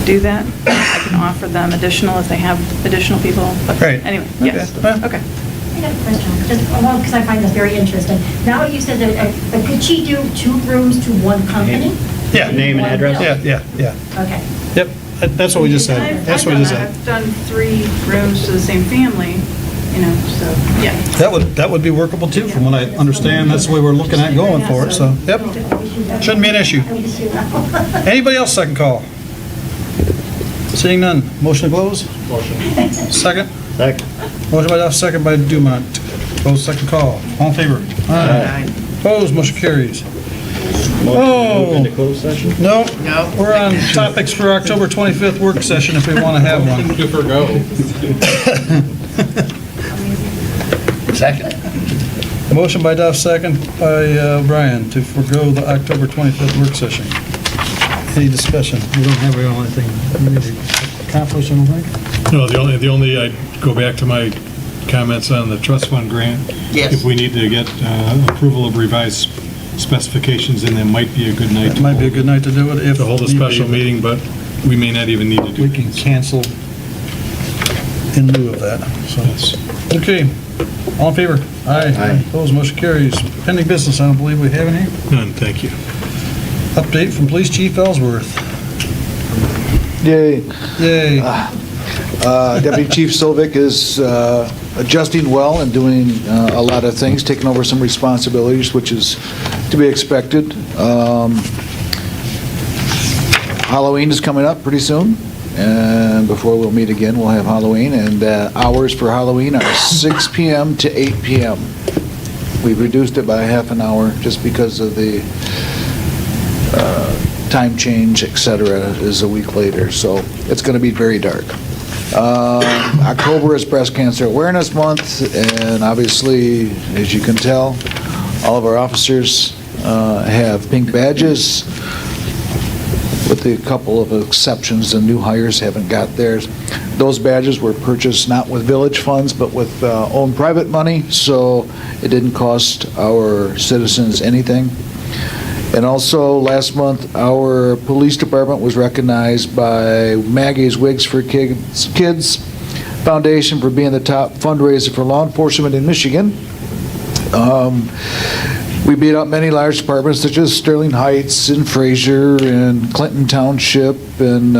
do that. I can offer them additional if they have additional people, but Right. anyway, Okay. yes. Well. Okay. I got a question, just, because I find this very interesting. Now you said that, but could she do 2 rooms to one company? Yeah. Name and address? Yeah. Okay. Yep, that's what we just said. That's what we just said. I've done 3 rooms to the same family, you know, so, yeah. That would be workable too, from what I understand. That's the way we're looking at going for it, so, yep. Shouldn't be an issue. Anybody else second call? Seeing none, motion to close? Motion. Second? Second. Motion by Duff, second by Dumont. Close second call. All in favor? Aye. Opposed, motion carries. Oh. Move into closed session? No, No. we're on topics for October 25th work session if we want to have one. Second. Motion by Duff, second by Brian to forego the October 25th work session. Any discussion? We don't have anything we need to accomplish, I don't think. No, the only, I'd go back to my comments on the trust fund grant. Yes. If we need to get approval of revised specifications, then that might be a good night It might be a good night to do it if. to hold a need be, special but meeting, but we may not even need to do We it. can cancel in lieu of that, so. Yes. Okay, all in favor? Aye. Opposed, motion carries. Pending business, I don't believe we have any. None, thank you. Update from Police Chief Ellsworth. Yay. Yay. Deputy Chief Silvic is adjusting well and doing a lot of things, taking over some responsibilities, which is to be expected. Halloween is coming up pretty soon, and before we'll meet again, we'll have Halloween, and hours for Halloween are 6 PM to 8 PM. We've reduced it by half an hour just because of the time change, et cetera, is a week later, so it's going to be very dark. October is Breast Cancer Awareness Month, and obviously, as you can tell, all of our officers have pink badges, with a couple of exceptions. The new hires haven't got theirs. Those badges were purchased not with village funds, but with own private money, so it didn't cost our citizens anything. And also, last month, our police department was recognized by Maggie's Wigs for Kids Foundation for being the top fundraiser for law enforcement in Michigan. We beat out many large departments such as Sterling Heights and Fraser and Clinton Township, and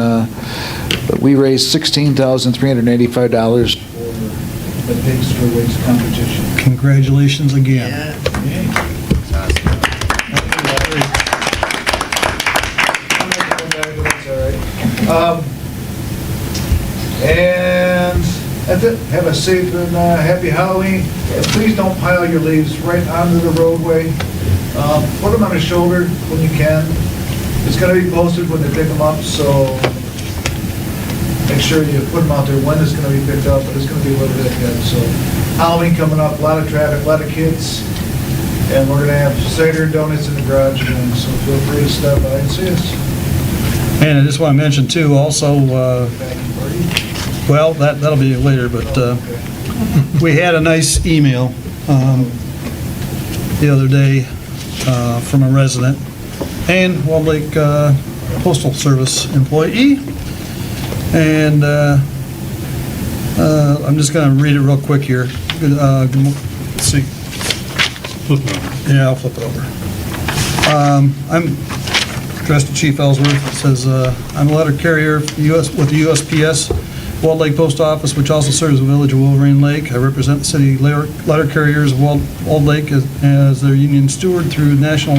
we raised $16,385 for the Pigs for Wigs competition. Congratulations again. And That's it. Have a safe and happy Halloween. And please don't pile your leaves right onto the roadway. Put them on a shoulder when you can. It's going to be posted when they pick them up, so make sure you put them out there when it's going to be picked up, but it's going to be a little bit ahead. So Halloween coming up, a lot of traffic, a lot of kids, and we're going to have cider and donuts in the garage, and so feel free to stop by and see us. And I just want to mention too, also, well, that'll be later, but we had a nice email the other day from a resident and Walled Lake Postal Service employee. And I'm just going to read it real quick here. Let's see. Flip it over. Yeah, I'll flip it over. I'm addressed to Chief Ellsworth. It says, I'm a letter carrier with the USPS Walled Lake Post Office, which also serves the village of Wolverine Lake. I represent the city letter carriers of Walled Lake as their union steward through National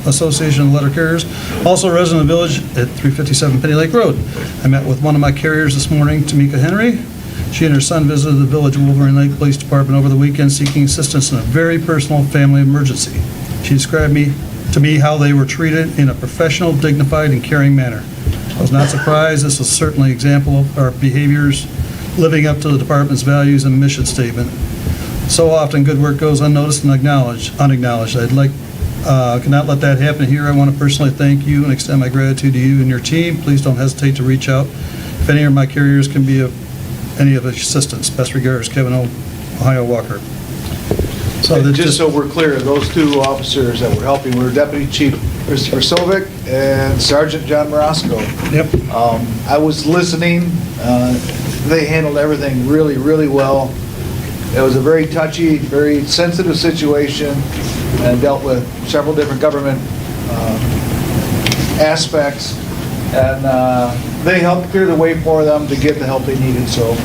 Association of Letter Carriers. Also a resident of the village at 357 Penny Lake Road. I met with one of my carriers this morning, Tamika Henry. She and her son visited the village of Wolverine Lake Police Department over the weekend seeking assistance in a very personal family emergency. She described to me how they were treated in a professional, dignified, and caring manner. I was not surprised. This is certainly an example of our behaviors living up to the department's values and mission statement. So often, good work goes unnoticed and unacknowledged. Cannot let that happen here. I want to personally thank you and extend my gratitude to you and your team. Please don't hesitate to reach out if any of my carriers can be of any of assistance. Best regards, Kevin Ohio Walker. So And just so we're clear, those two officers that were helping were Deputy Chief Christopher Sovic and Sergeant John Morosco. Yep. I was listening. They handled everything really, really well. It was a very touchy, very sensitive situation and dealt with several different government aspects. And they helped clear the way for them to get the help they needed. So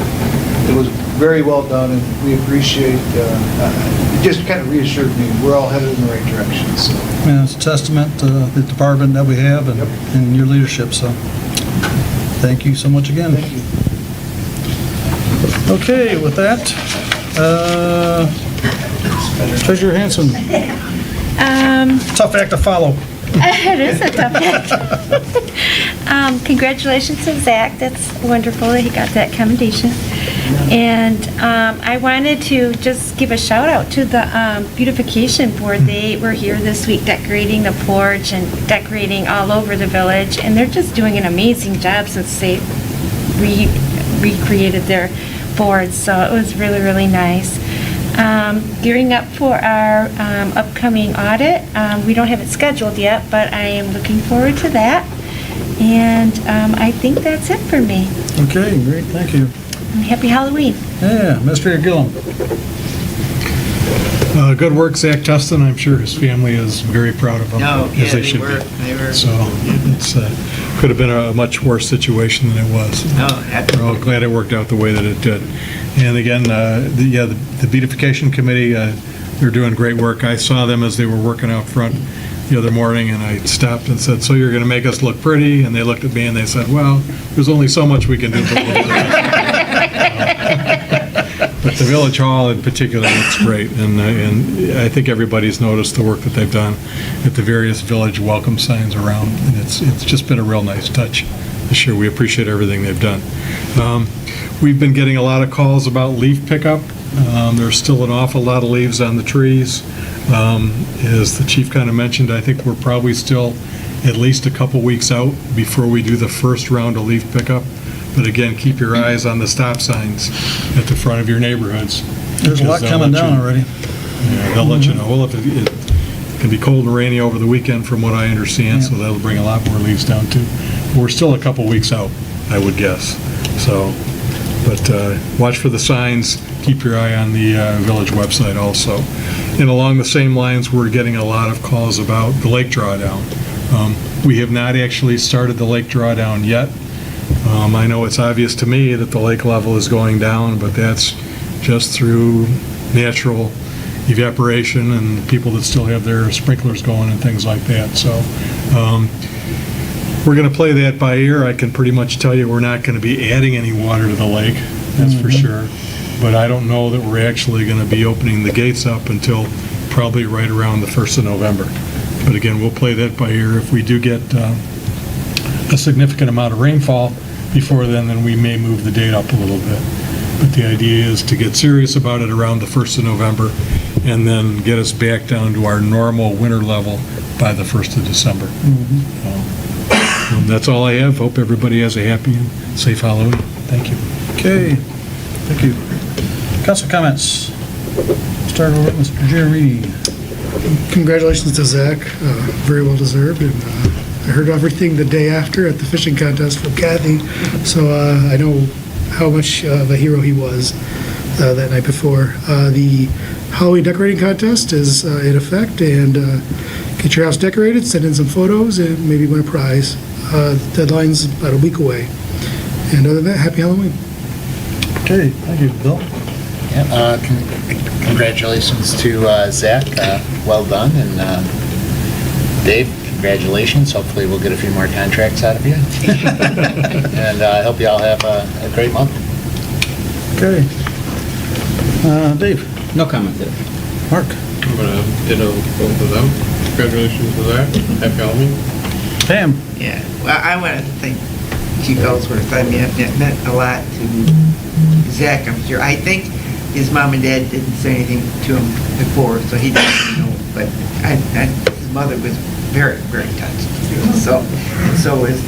it was very well done, and we appreciate, it just kind of reassured me we're all headed in the right direction. So. Yeah, it's a testament to the department that we have and your leadership, so thank you so much again. Thank you. Okay, with that, Treasurer Hanson. Tough act to follow. It is a tough act. Congratulations to Zach. That's wonderful that he got that commendation. And I wanted to just give a shout out to the beautification board. They were here this week decorating the porch and decorating all over the village. And they're just doing an amazing job since they recreated their boards. So it was really, really nice. Gearing up for our upcoming audit. We don't have it scheduled yet, but I am looking forward to that. And I think that's it for me. Okay, great, thank you. And happy Halloween. Yeah, Mr. Gillum. Good work, Zach Tustin. I'm sure his family is very proud of him. As they should be. They were. So it's could have been a much worse situation than it was. We're all glad it worked out the way that it did. And again, the beautification committee, they're doing great work. I saw them as they were working out front the other morning, and I stopped and said, "So you're going to make us look pretty?" And they looked at me and they said, "Well, there's only so much we can do." But the village hall in particular looks great, and I think everybody's noticed the work that they've done at the various village welcome signs around, and it's just been a real nice touch this year. We appreciate everything they've done. We've been getting a lot of calls about leaf pickup. There's still an awful lot of leaves on the trees. As the chief kind of mentioned, I think we're probably still at least a couple weeks out before we do the first round of leaf pickup. But again, keep your eyes on the stop signs at the front of your neighborhoods. There's a lot coming down already. Yeah, they'll let you know. Well, it can be cold and rainy over the weekend from what I understand, so that'll bring a lot more leaves down too. We're still a couple weeks out, I would guess. So, but watch for the signs. Keep your eye on the village website also. And along the same lines, we're getting a lot of calls about the lake drawdown. We have not actually started the lake drawdown yet. I know it's obvious to me that the lake level is going down, but that's just through natural evaporation and people that still have their sprinklers going and things like that. So we're going to play that by ear. I can pretty much tell you we're not going to be adding any water to the lake, that's for sure. but I don't know that we're actually going to be opening the gates up until probably right around the 1st of November. But again, we'll play that by ear. If we do get a significant amount of rainfall before then we may move the date up a little bit. But the idea is to get serious about it around the 1st of November and then get us back down to our normal winter level by the 1st of December. That's all I have. Hope everybody has a happy and safe Halloween. Thank you. Okay, thank you. Council comments. Start over with Mr. Giarini. Congratulations to Zach, very well deserved, and I heard everything the day after at the fishing contest from Kathy, so I know how much of a hero he was that night before. The Halloween decorating contest is in effect, and get your house decorated, send in some photos, and maybe win a prize. Deadline's about a week away. And other than that, happy Halloween. Okay, thank you. Bill? Yeah, congratulations to Zach, well done, and Dave, congratulations, hopefully we'll get a few more contracts out of you. And I hope you all have a great month. Okay. Dave? No comment there. Mark? I'm gonna ditto both of them. Congratulations to Zach. Happy Halloween. Pam? Yeah, well, I want to thank Chief Ellsworth. I mean, it meant a lot to Zach, I'm sure. I think his mom and dad didn't say anything to him before, so he didn't know. But his mother was very, very touched. So, and so was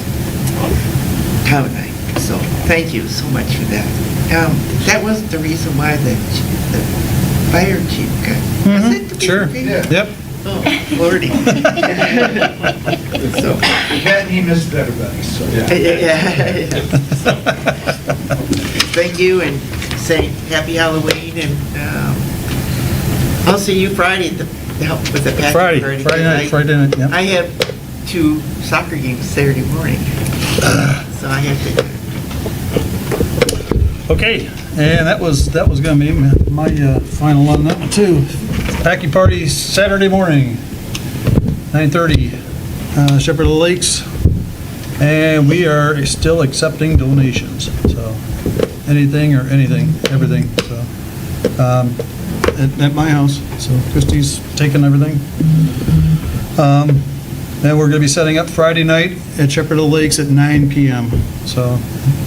Tom and I. So, thank you so much for that. That wasn't the reason why the fire chief got. Was it the Sure. Yeah. Yep. Oh, Lordy. So, Cat, he missed everybody, so. yeah. Thank you, and say happy Halloween, and I'll see you Friday at with the Patrick Friday party. night, Friday night, yeah. I have 2 soccer games Saturday morning, so I have to. Okay, and that was gonna be my final on that one too. Packy party Saturday morning, 9:30, Shepherd of the Lakes, and we are still accepting donations, so anything, everything, so, at my house, so Christie's taking everything. Then we're gonna be setting up Friday night at Shepherd of the Lakes at 9 PM, so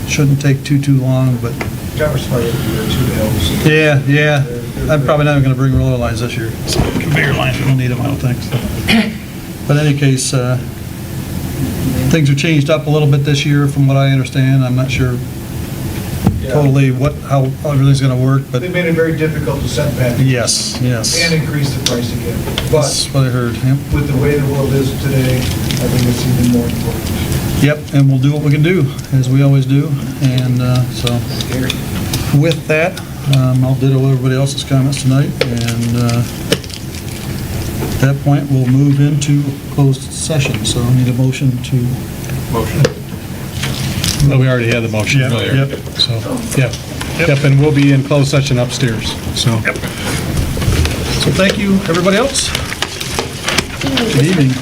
shouldn't take too long, but. Traverse Fire will be there too to help. So Yeah. I'm probably not even gonna bring roller lines this year. Conveyor lines, we don't need them, I don't think. So. But in any case, things are changed up a little bit this year from what I understand. I'm not sure totally how everything's gonna work, but. They made it very difficult to set back. Yes. And increase the price again. That's what I heard, yep. With the way the world is today, I think it's even more important. Yep, and we'll do what we can do, as we always do, and so. With that, I'll ditto everybody else's comments tonight, and at that point, we'll move into closed session, so I need a motion to. Motion. Well, we already had the motion Yep, earlier. yep. So, Yep, and we'll be in closed session upstairs, so. So thank you, everybody else. Good evening.